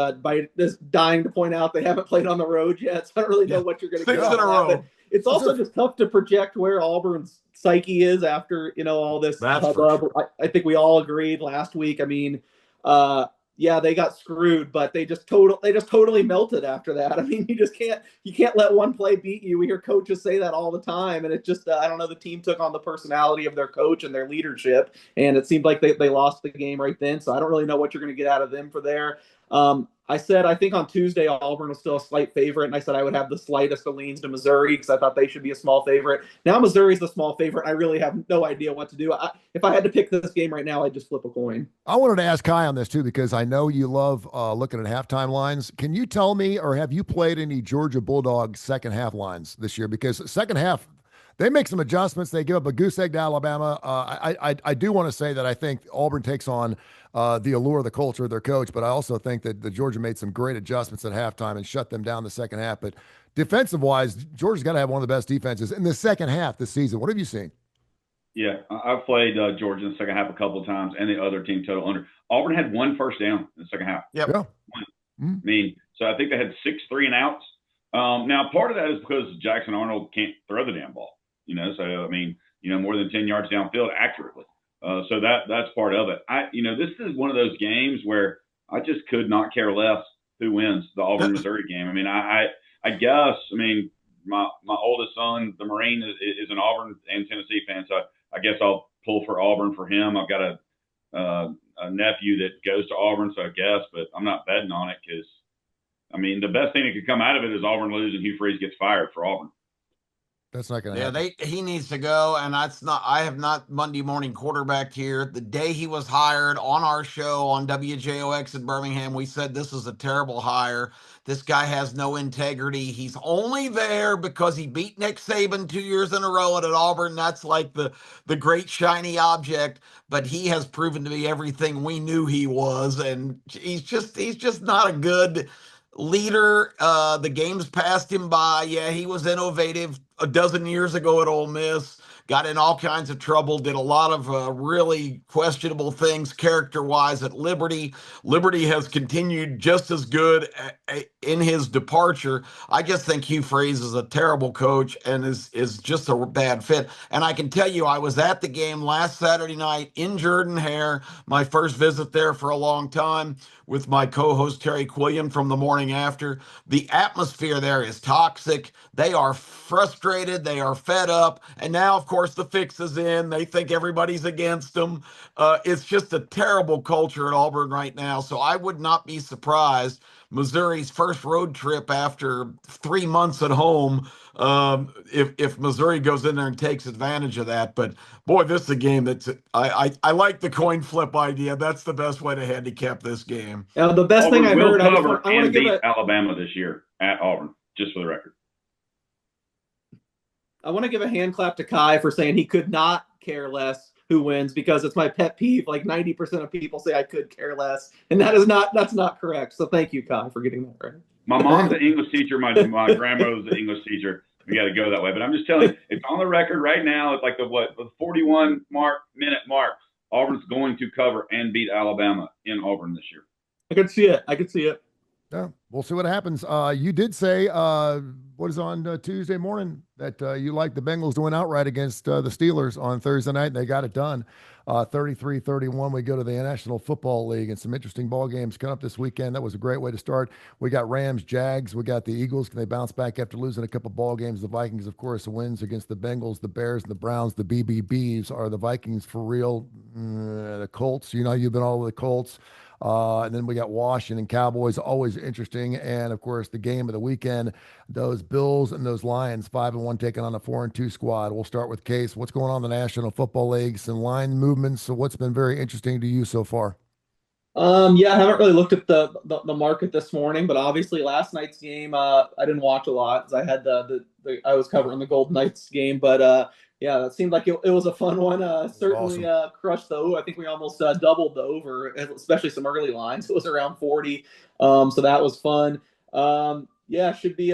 dying to point out, they haven't played on the road yet, so I don't really know what you're going to get. 6 in a row. It's also just tough to project where Auburn's psyche is after all this hubbub. Sure. I think we all agreed last week. I mean, they got screwed, but they just totally melted after that. I mean, you can't let one play beat you. We hear coaches say that all the time, and it just I don't know. The team took on the personality of their coach and their leadership, and it seemed like they lost the game right then. So I don't really know what you're going to get out of them for there. I said, I think on Tuesday, Auburn was still a slight favorite, and I said I would have the slightest of leans to Missouri because I thought they should be a small favorite. Now Missouri's the small favorite. I really have no idea what to do. If I had to pick this game right now, I'd just flip a coin. I wanted to ask Kai on this, too, because I know you love looking at halftime lines. Can you tell me, or have you played any Georgia Bulldogs second half lines this year? Because second half, they make some adjustments. They give up a goose egg to Alabama. I do want to say that I think Auburn takes on the allure of the culture of their coach, but I also think that the Georgia made some great adjustments at halftime and shut them down the second half. But defensive-wise, Georgia's got to have one of the best defenses in the second half this season. What have you seen? Yeah, I've played Georgia in the second half a couple of times, and the other team total under. Auburn had 1 first down in the second half. Yep. Yeah. I mean, so I think they had 6 3-and-outs. Now, part of that is because Jackson Arnold can't throw the damn ball. So I mean, more than 10 yards downfield accurately. So that's part of it. This is one of those games where I just could not care less who wins the Auburn Missouri game. I mean, I guess, my oldest son, the Marine, is an Auburn and Tennessee fan, so I guess I'll pull for Auburn for him. I've got a nephew that goes to Auburn, so I guess, but I'm not betting on it because, the best thing that could come out of it is Auburn loses and Hugh Freeze gets fired for Auburn. That's not going to happen. He needs to go, and I have not Monday morning quarterbacked here. The day he was hired on our show on WJOX in Birmingham, we said this is a terrible hire. This guy has no integrity. He's only there because he beat Nick Saban 2 years in a row at Auburn. That's like the great shiny object, but he has proven to be everything we knew he was, and he's just not a good leader. The game's passed him by. Yeah, he was innovative a dozen years ago at Ole Miss, got in all kinds of trouble, did a lot of really questionable things character-wise at Liberty. Liberty has continued just as good in his departure. I just think Hugh Freeze is a terrible coach and is just a bad fit. And I can tell you, I was at the game last Saturday night in Jordan-Hare, my first visit there for a long time, with my co-host Terry Quillian from the morning after. The atmosphere there is toxic. They are frustrated. They are fed up. And now, of course, the fix is in. They think everybody's against them. It's just a terrible culture at Auburn right now. So I would not be surprised. Missouri's first road trip after 3 months at home, if Missouri goes in there and takes advantage of that. But boy, this is a game that's I like the coin flip idea. That's the best way to handicap this game. The best Auburn thing I heard, I want to give beat Alabama this year at Auburn, just for the record. I want to give a hand clap to Kai for saying he could not care less who wins, because it's my pet peeve. Like 90% of people say I could care less, and that's not correct. So thank you, Kai, for getting that right. My mom's an English teacher. My grandmother's an English teacher. We got to go that way. But I'm just telling you, it's on the record right now. It's like the 41 minute mark. Auburn's going to cover and beat Alabama in Auburn this year. I could see it. Yeah, we'll see what happens. You did say, what is on Tuesday morning, that you like the Bengals to win outright against the Steelers on Thursday night, and they got it done. 33-31, we go to the National Football League, and some interesting ball games coming up this weekend. That was a great way to start. We got Rams, Jags. We got the Eagles. Can they bounce back after losing a couple ball games? The Vikings, of course, wins against the Bengals, the Bears, and the Browns. The BBBs. Are the Vikings for real? The Colts, you've been all over the Colts. And then we got Washington Cowboys, always interesting. And of course, the game of the weekend, those Bills and those Lions, 5-1 taking on a 4-2 squad. We'll start with Case. What's going on in the National Football League? Some line movements. So what's been very interesting to you so far? Yeah, I haven't really looked at the market this morning, but obviously last night's game, I didn't watch a lot because I had I was covering the Golden Knights game, but yeah, it seemed like it was a fun one. Certainly awesome. Crushed the over. I think we almost doubled the over, especially some early lines. It was around 40, so that was fun. Yeah, should be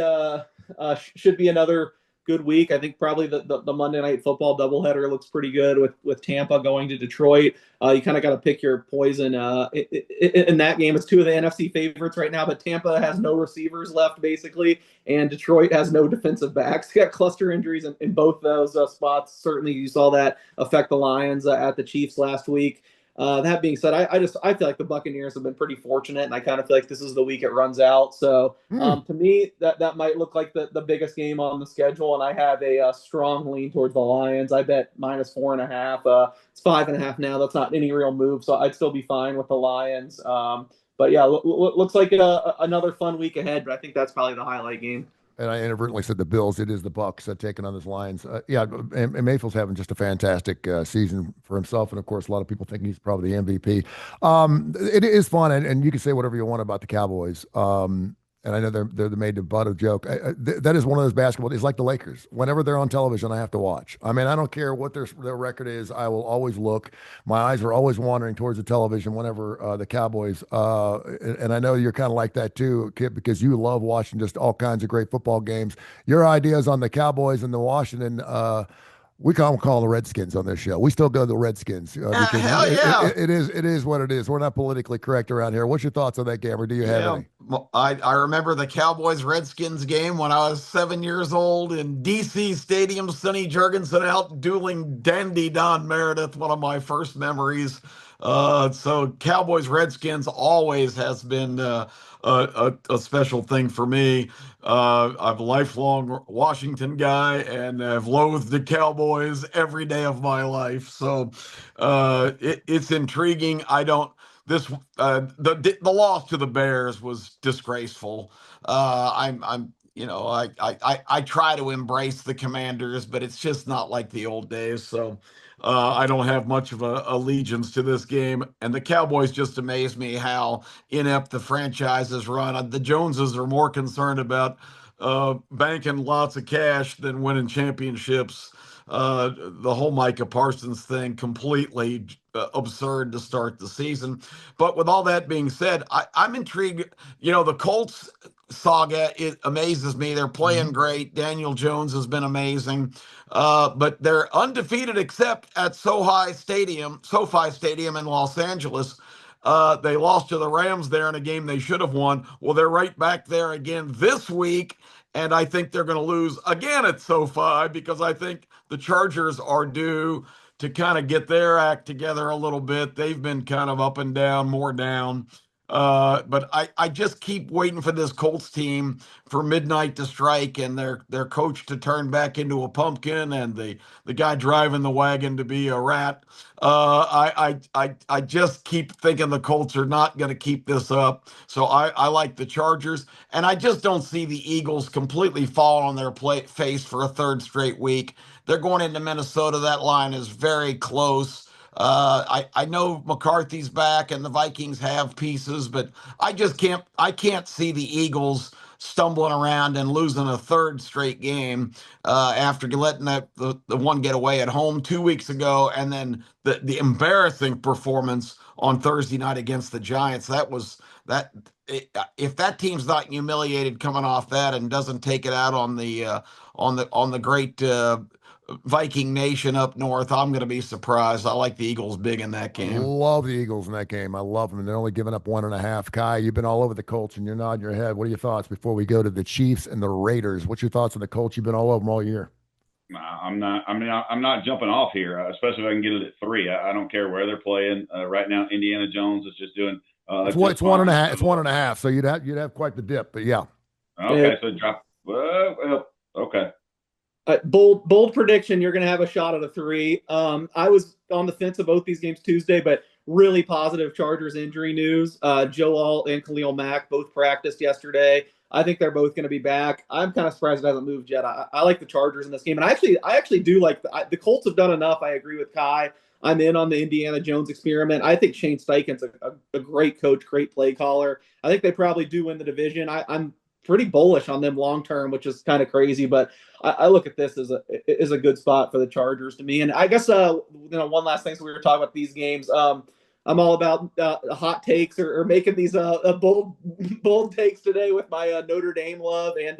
another good week. I think probably the Monday Night Football doubleheader looks pretty good with Tampa going to Detroit. You kind of got to pick your poison in that game. It's two of the NFC favorites right now, but Tampa has no receivers left basically, and Detroit has no defensive backs. They got cluster injuries in both those spots. Certainly, you saw that affect the Lions at the Chiefs last week. That being said, I feel like the Buccaneers have been pretty fortunate, and I kind of feel like this is the week it runs out. So to me, that might look like the biggest game on the schedule, and I have a strong lean towards the Lions. I bet -4.5. It's 5.5 now. That's not any real move, so I'd still be fine with the Lions. But yeah, looks like another fun week ahead. But I think that's probably the highlight game. And I inadvertently said the Bills. It is the Bucs taking on those Lions. Yeah, and Mayfield's having just a fantastic season for himself. And, of course, a lot of people think he's probably the MVP. It is fun, and you can say whatever you want about the Cowboys. And I know they're made the butt of joke. That is one of those basketball. It's like the Lakers. Whenever they're on television, I have to watch. I mean, I don't care what their record is. I will always look. My eyes are always wandering towards the television whenever the Cowboys. And I know you're kind of like that too, Kip, because you love watching just all kinds of great football games. Your ideas on the Cowboys and the Washington We call the Redskins on this show. We still go to the Redskins because Hell yeah. it is what it is. We're not politically correct around here. What's your thoughts on that game, or do you have Yeah, any? I remember the Cowboys Redskins game when I was 7 years old in DC Stadium. Sonny Jurgensen out dueling Dandy Don Meredith, one of my first memories. So Cowboys Redskins always has been a special thing for me. I'm a lifelong Washington guy and have loathed the Cowboys every day of my life. So it's intriguing. I don't this the loss to the Bears was disgraceful. I'm I try to embrace the Commanders, but it's just not like the old days. So I don't have much of a allegiance to this game. And the Cowboys just amaze me how inept the franchise is run. The Joneses are more concerned about banking lots of cash than winning championships. The whole Micah Parsons thing completely absurd to start the season. But with all that being said, I'm intrigued. The Colts saga, it amazes me. They're playing great. Daniel Jones has been amazing. But they're undefeated except at SoFi Stadium in Los Angeles. They lost to the Rams there in a game they should have won. Well, they're right back there again this week. And I think they're going to lose again at SoFi because I think the Chargers are due to kind of get their act together a little bit. They've been kind of up and down, more down. But I just keep waiting for this Colts team for midnight to strike and their coach to turn back into a pumpkin and the guy driving the wagon to be a rat. I just keep thinking the Colts are not going to keep this up. So I like the Chargers, and I just don't see the Eagles completely fall on their face for a third straight week. They're going into Minnesota. That line is very close. I know McCarthy's back and the Vikings have pieces, but I can't see the Eagles stumbling around and losing a third straight game after letting the one get away at home 2 weeks ago, and then the embarrassing performance on Thursday night against the Giants. If that team's not humiliated coming off that and doesn't take it out on the great Viking Nation up north, I'm going to be surprised. I like the Eagles big in that I game. love the Eagles in that game. I love them, and they're only giving up 1.5. Kai, you've been all over the Colts, and you're nodding your head. What are your thoughts before we go to the Chiefs and the Raiders? What's your thoughts on the Colts? You've been all over them all year. I'm not. I mean, I'm not jumping off here, especially if I can get it at 3. I don't care where they're playing. Right now, Indiana Jones is just doing. It's 1.5. It's 1.5. So you'd have quite the dip, but yeah. Okay, so drop. Well, okay. Bold prediction. You're going to have a shot at a 3. I was on the fence of both these games Tuesday, but really positive Chargers injury news. Joe Alt and Khalil Mack both practiced yesterday. I think they're both going to be back. I'm kind of surprised it hasn't moved yet. I like the Chargers in this game, and I actually do like the Colts have done enough. I agree with Kai. I'm in on the Indiana Jones experiment. I think Shane Steichen's a great coach, great play caller. I think they probably do win the division. I'm pretty bullish on them long term, which is kind of crazy, but I look at this as a good spot for the Chargers to me. And I guess one last thing. So we were talking about these games. I'm all about hot takes or making these bold takes today with my Notre Dame love. And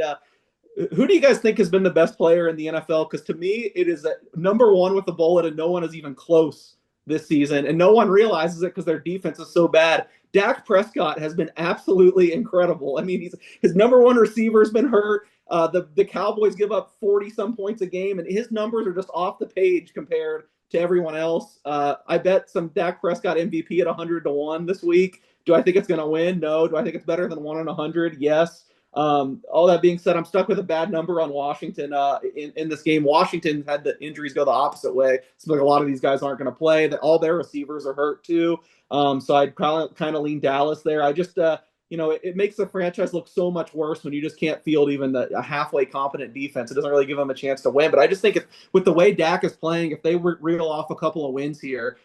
who do you guys think has been the best player in the NFL? Because to me, it is number one with the bullet, and no one is even close this season. And no one realizes it because their defense is so bad. Dak Prescott has been absolutely incredible. I mean, his number one receiver has been hurt. The Cowboys give up 40-some points a game, and his numbers are just off the page compared to everyone else. I bet some Dak Prescott MVP at 100-1 this week. Do I think it's going to win? No. Do I think it's better than 1 in 100? Yes. All that being said, I'm stuck with a bad number on Washington in this game. Washington had the injuries go the opposite way. So like a lot of these guys aren't going to play. All their receivers are hurt too. So I'd kind of lean Dallas there. I just, it makes the franchise look so much worse when you just can't field even a halfway competent defense. It doesn't really give them a chance to win. But I just think with the way Dak is playing, if they reel off a couple of wins here,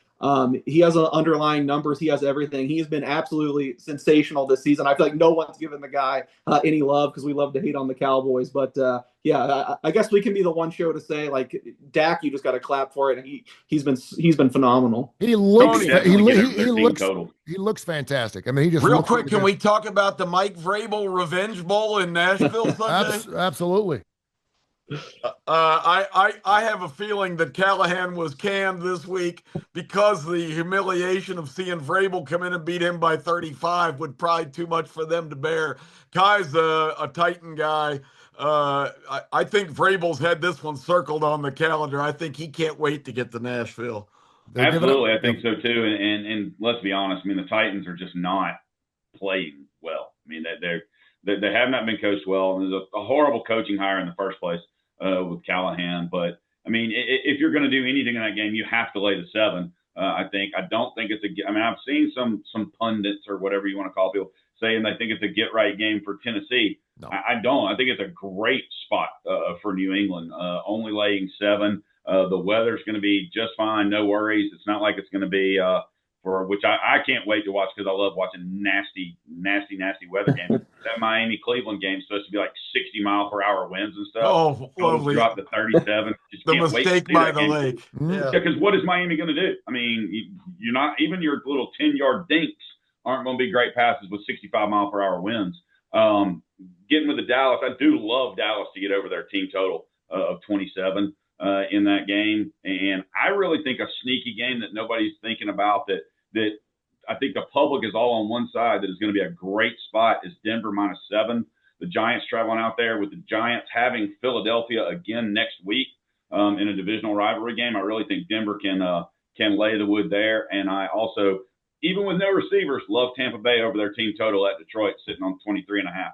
he has underlying numbers. He has everything. He's been absolutely sensational this season. I feel like no one's given the guy any love because we love to hate on the Cowboys. But I guess we can be the one show to say like Dak, you just got to clap for it. And he's been phenomenal. He looks he looks fantastic. I mean, he just real quick. Can we talk about the Mike Vrabel Revenge Bowl in Nashville Sunday? Absolutely. I have a feeling that Callahan was canned this week because the humiliation of seeing Vrabel come in and beat him by 35 would probably too much for them to bear. Kai's a Titan guy. I think Vrabel's had this one circled on the calendar. I think he can't wait to get to Nashville. They're giving Absolutely, up. I think so too. And let's be honest. I mean, the Titans are just not playing well. I mean, they have not been coached well. And there's a horrible coaching hire in the first place with Callahan. But I mean, if you're going to do anything in that game, you have to lay the 7. I don't think it's a. I mean, I've seen some pundits or whatever you want to call people saying they think it's a get right game for Tennessee. No. I don't. I think it's a great spot for New England. Only laying 7. The weather's going to be just fine. No worries. It's not like it's going to be for which I can't wait to watch because I love watching nasty weather games. That Miami Cleveland game is supposed to be like 60-mile-per-hour winds and stuff. Oh, lovely. Drop to 37. Just The can't wait mistake to see by that the game. lake. Yeah. Because what is Miami going to do? I mean, you're not even your little 10-yard dinks aren't going to be great passes with 65-mile-per-hour winds. Getting with the Dallas, I do love Dallas to get over their team total of 27 in that game, and I really think a sneaky game that nobody's thinking about that I think the public is all on one side that is going to be a great spot is Denver -7. The Giants traveling out there with the Giants having Philadelphia again next week in a divisional rivalry game. I really think Denver can lay the wood there, and I also, even with no receivers, love Tampa Bay over their team total at Detroit, sitting on 23.5.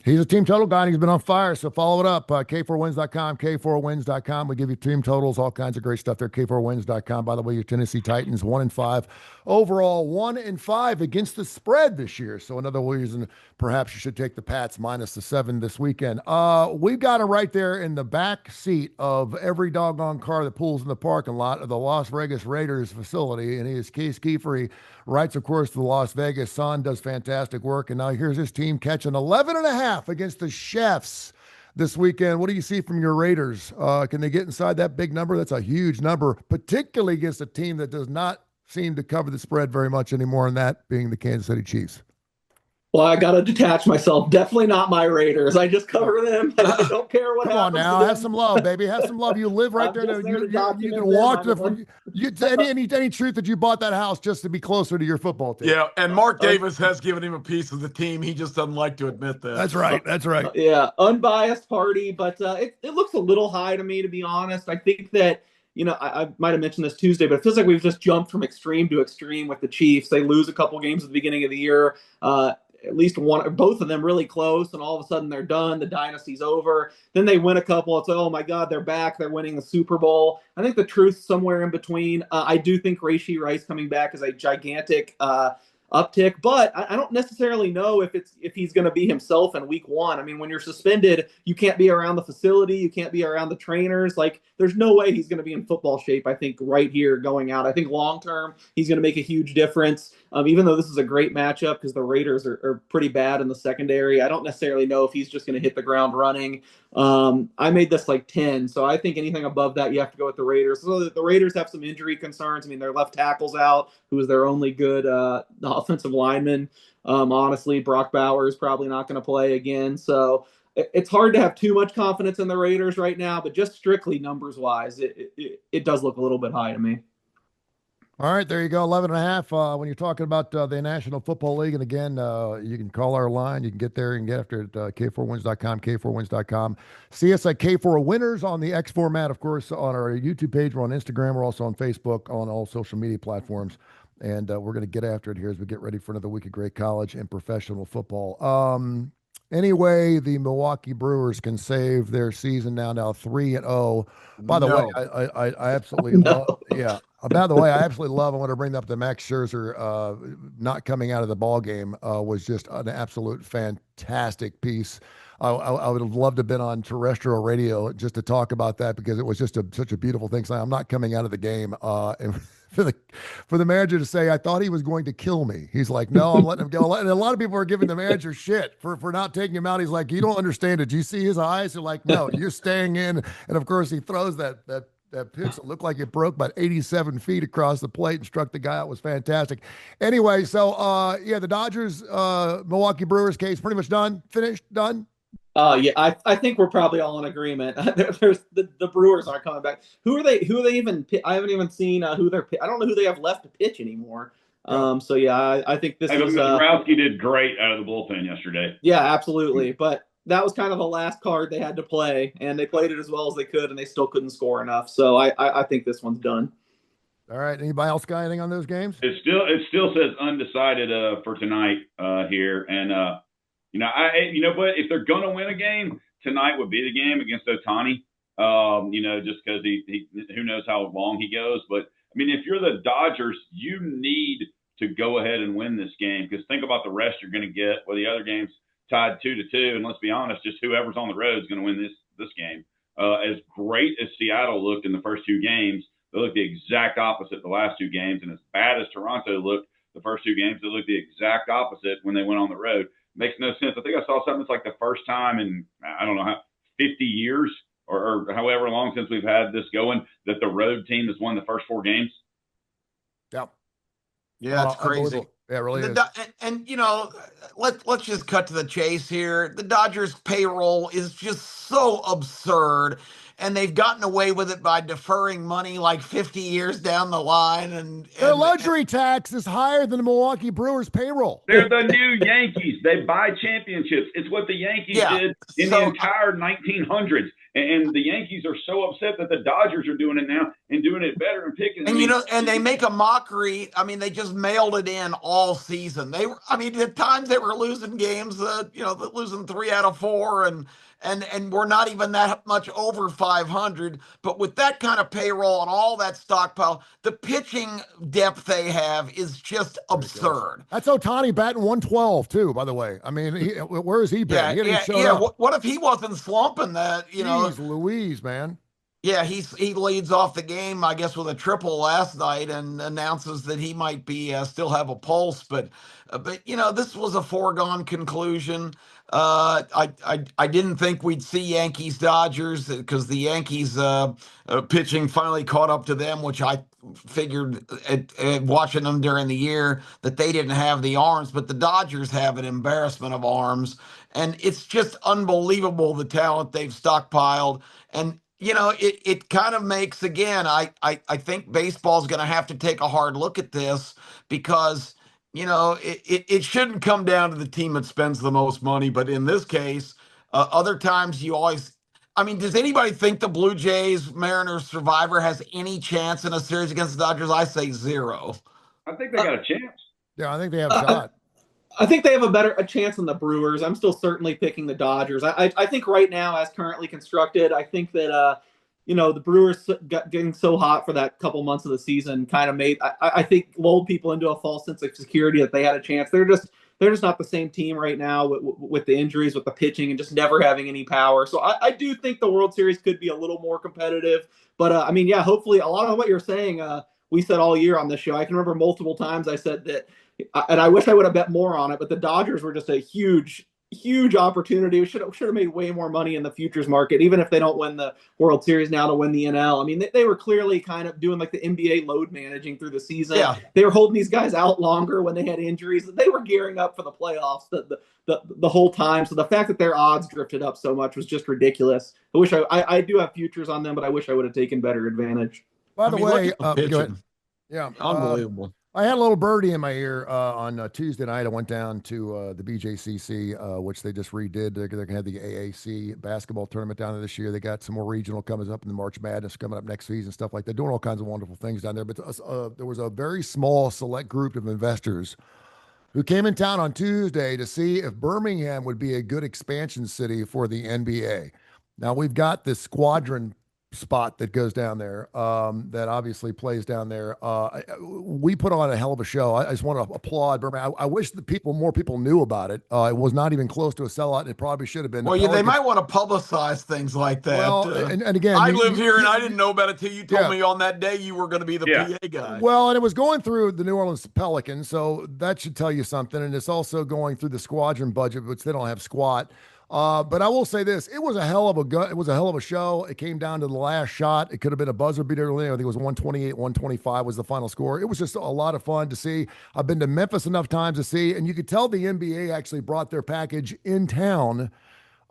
He's a team total guy, and he's been on fire, so follow it up. K4Wins.com, K4Wins.com. We give you team totals, all kinds of great stuff there. K4Wins.com. By the way, your Tennessee Titans 1-5 overall, 1-5 against the spread this year. So another reason perhaps you should take the Pats -7 this weekend. We've got him right there in the back seat of every doggone car that pulls in the parking lot of the Las Vegas Raiders facility, and he is Case Kiefer. He writes, of course, the Las Vegas Sun, does fantastic work, and now here's his team catching 11.5 against the Chefs this weekend. What do you see from your Raiders? Can they get inside that big number? That's a huge number, particularly against a team that does not seem to cover the spread very much anymore, and that being the Kansas City Chiefs. Well, I got to detach myself. Definitely not my Raiders. I just cover them. I don't care what Come on happens now, to them. have some love, baby. Have some love. You live right there. I'm just You document can them. walk to any truth that you bought that house just to be closer to your football team. Yeah, and Mark Davis has given him a piece of the team. He just doesn't like to admit that. That's right. That's right. Yeah, unbiased party, but it looks a little high to me, to be honest. I think that, I might have mentioned this Tuesday, but it feels like we've just jumped from extreme to extreme with the Chiefs. They lose a couple games at the beginning of the year. At least one or both of them really close, and all of a sudden they're done. The dynasty's over. Then they win a couple. It's like, oh my God, they're back. They're winning the Super Bowl. I think the truth's somewhere in between. I do think Rashee Rice coming back is a gigantic uptick, but I don't necessarily know if he's going to be himself in week 1. I mean, when you're suspended, you can't be around the facility, you can't be around the trainers. Like, there's no way he's going to be in football shape, I think, right here going out. I think long term he's going to make a huge difference. Even though this is a great matchup because the Raiders are pretty bad in the secondary, I don't necessarily know if he's just going to hit the ground running. I made this like 10, so I think anything above that you have to go with the Raiders. So the Raiders have some injury concerns. I mean, their left tackle's out, who is their only good offensive lineman. Honestly, Brock Bowers is probably not going to play again, so it's hard to have too much confidence in the Raiders right now, but just strictly numbers wise, it does look a little bit high to me. All right, there you go, 11.5. When you're talking about the National Football League, and again, you can call our line. You can get there and get after it, K4Wins.com, K4Wins.com. See us at K4Winners on the X format, of course, on our YouTube page. We're on Instagram. We're also on Facebook, on all social media platforms. And we're going to get after it here as we get ready for another week of great college and professional football. Anyway, the Milwaukee Brewers can save their season now 3-0. By the way, I absolutely love. Yeah. By the way, I absolutely love. I want to bring up the Max Scherzer not coming out of the ball game was just an absolute fantastic piece. I would have loved to have been on terrestrial radio just to talk about that because it was just such a beautiful thing. So I'm not coming out of the game. And for the manager to say, I thought he was going to kill me. He's like, no, I'm letting him go. And a lot of people are giving the manager shit for not taking him out. He's like, you don't understand. Did you see his eyes? They're like, no, you're staying in. And of course, he throws that pitch that looked like it broke about 87 feet across the plate and struck the guy out. It was fantastic. Anyway, so the Dodgers, Milwaukee Brewers case pretty much done, finished, done. Yeah, I think we're probably all in agreement. There's the Brewers aren't coming back. Who are they? Who are they even? I haven't even seen who they're. I don't know who they have left to pitch anymore. Yeah. So yeah, I think this Hey, but is. Mizrowski did great out of the bullpen yesterday. Yeah, absolutely. But that was kind of the last card they had to play, and they played it as well as they could, and they still couldn't score enough. So I think this one's done. All right. Anybody else got anything on those games? It still says undecided for tonight here, and but if they're gonna win a game, tonight would be the game against Otani. Just because he who knows how long he goes, but I mean, if you're the Dodgers, you need to go ahead and win this game because think about the rest you're going to get. Well, the other game's tied 2-2, and let's be honest, just whoever's on the road is going to win this game. As great as Seattle looked in the first two games, they looked the exact opposite the last two games, and as bad as Toronto looked the first two games, they looked the exact opposite when they went on the road. Makes no sense. I think I saw something that's like the first time in I don't know how 50 years or however long since we've had this going that the road team has won the first four games. Yeah. Yeah, it's crazy. Yeah, it really is. And let's just cut to the chase here. The Dodgers payroll is just so absurd, and they've gotten away with it by deferring money like 50 years down the line. And their luxury tax is higher than the Milwaukee Brewers payroll. They're the new Yankees. They buy championships. It's what the Yankees did in the entire 1900s. And the Yankees are so upset that the Dodgers are doing it now and doing it better and picking. And and they make a mockery. I mean, they just mailed it in all season. At times they were losing games. Losing 3 out of 4, and we're not even that much over 500. But with that kind of payroll and all that stockpile, the pitching depth they have is just absurd. That's Otani batting 112 too, by the way. I mean, where has he been? What if he wasn't slumping that? Jeez Louise, man. Yeah, he leads off the game, I guess, with a triple last night, and announces that he might be still have a pulse. But this was a foregone conclusion. I didn't think we'd see Yankees Dodgers because the Yankees pitching finally caught up to them, which I figured at watching them during the year that they didn't have the arms, but the Dodgers have an embarrassment of arms, and it's just unbelievable the talent they've stockpiled. And it kind of makes, again, I think baseball's going to have to take a hard look at this because, it shouldn't come down to the team that spends the most money. But in this case, other times you always, does anybody think the Blue Jays, Mariners, Survivor has any chance in a series against the Dodgers? I say zero. I think they got a chance. Yeah, I think they have a shot. I think they have a chance than the Brewers. I'm still certainly picking the Dodgers. I think right now, as currently constructed, I think that the Brewers getting so hot for that couple months of the season kind of made I think lulled people into a false sense of security that they had a chance. They're just not the same team right now with the injuries, with the pitching, and just never having any power. So I do think the World Series could be a little more competitive. But hopefully a lot of what you're saying, we said all year on this show. I can remember multiple times I said that. And I wish I would have bet more on it, but the Dodgers were just a huge opportunity. We should have made way more money in the futures market, even if they don't win the World Series now to win the NL. They were clearly kind of doing like the NBA load managing through the season. Yeah. They were holding these guys out longer when they had injuries. They were gearing up for the playoffs the whole time. So the fact that their odds drifted up so much was just ridiculous. I wish I do have futures on them, but I wish I would have taken better advantage. By the way, go ahead. Yeah, unbelievable. I had a little birdie in my ear on Tuesday night. I went down to the BJCC, which they just redid. They're going to have the AAC basketball tournament down there this year. They got some more regional coming up in the March Madness coming up next season, stuff like that. Doing all kinds of wonderful things down there. But there was a very small select group of investors who came in town on Tuesday to see if Birmingham would be a good expansion city for the NBA. Now, we've got this squadron spot that goes down there that obviously plays down there. We put on a hell of a show. I just want to applaud Birmingham. I wish more people knew about it. It was not even close to a sellout, and it probably should have been. Well, they might want to publicize things like that. Well, and again, I live here and I didn't know about it till you told me on that day you were going to be the PA guy. Well, and it was going through the New Orleans Pelicans, so that should tell you something. And it's also going through the squadron budget, which they don't have squat. But I will say this: it was a hell of a show. It came down to the last shot. It could have been a buzzer beater. I think it was 128, 125 was the final score. It was just a lot of fun to see. I've been to Memphis enough times to see, and you could tell the NBA actually brought their package in town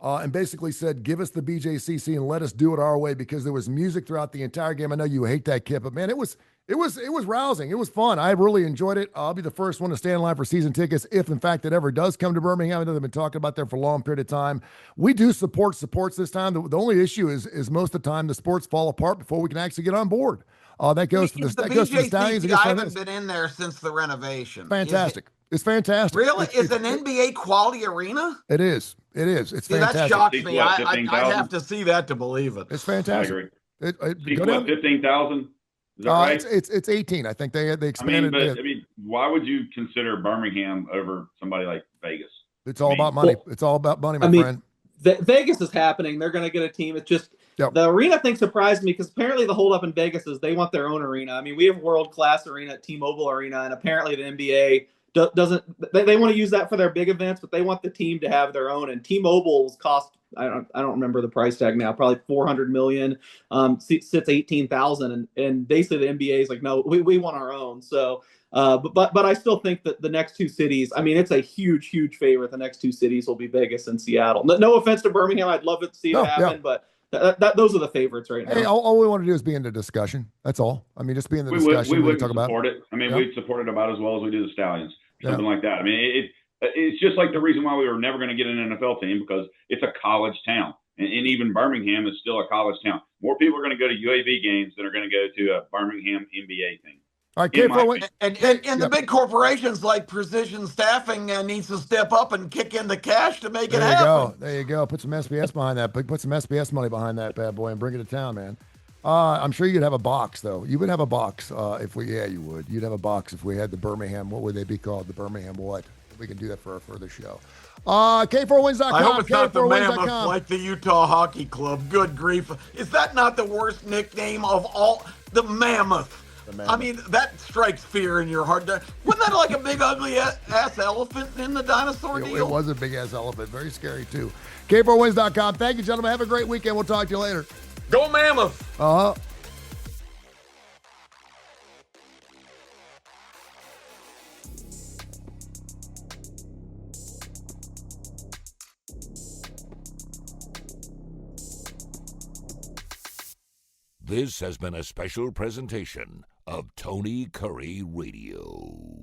and basically said, give us the BJCC and let us do it our way, because there was music throughout the entire game. I know you hate that, Kip, but man, it was rousing. It was fun. I really enjoyed it. I'll be the first one to stand in line for season tickets if, in fact, it ever does come to Birmingham. I know they've been talking about that for a long period of time. We do support sports this time. The only issue is most of the time the sports fall apart before we can actually get on board. That goes for the Stallions. I haven't been in there since the renovation. Fantastic. It's fantastic. Really? It's an NBA quality arena? It is. It's fantastic. That shocks me. I have to see that to believe it. It's fantastic. I agree. Go down. 15,000? Is that right? It's 18. I think they expanded. Why would you consider Birmingham over somebody like Vegas? It's all about money. It's all about money, my friend. Vegas is happening. They're going to get a team. It's just the arena thing surprised me, because apparently the holdup in Vegas is they want their own arena. I mean, we have world-class arena at T-Mobile Arena, and apparently the NBA doesn't. They want to use that for their big events, but they want the team to have their own. And T-Mobile's cost, I don't remember the price tag now, probably $400 million. Sits 18,000, and basically the NBA is like, no, we want our own. So. But I still think that the next two cities, I mean, it's a huge favorite. The next two cities will be Vegas and Seattle. No offense to Birmingham. I'd love to see it happen, but those are the favorites right now. Hey, all we want to do is be in the discussion. That's all. I mean, just be in the discussion. We would support it. I mean, we'd support it about as well as we do the Stallions, something like that. I mean, it's just like the reason why we were never going to get an NFL team, because it's a college town. And even Birmingham is still a college town. More people are going to go to UAB games than are going to go to a Birmingham NBA thing. All right, K4Wins. And the big corporations like Precision Staffing needs to step up and kick in the cash to make it happen. There you go. Put some SBS behind that. Put some SBS money behind that bad boy and bring it to town, man. I'm sure you'd have a box, though. You would have a box if we. Yeah, you would. You'd have a box if we had the Birmingham. What would they be called? The Birmingham what? We can do that for a further show. K4Wins.com. I hope it's not the Mammoth like the Utah Hockey Club. Good grief. Is that not the worst nickname of all? The Mammoth. I mean, that strikes fear in your heart. Wasn't that like a big, ugly ass elephant in the dinosaur deal? It was a big ass elephant. Very scary, too. K4Wins.com. Thank you, gentlemen. Have a great weekend. We'll talk to you later. Go Mammoth. This has been a special presentation of Tony Kurre Radio.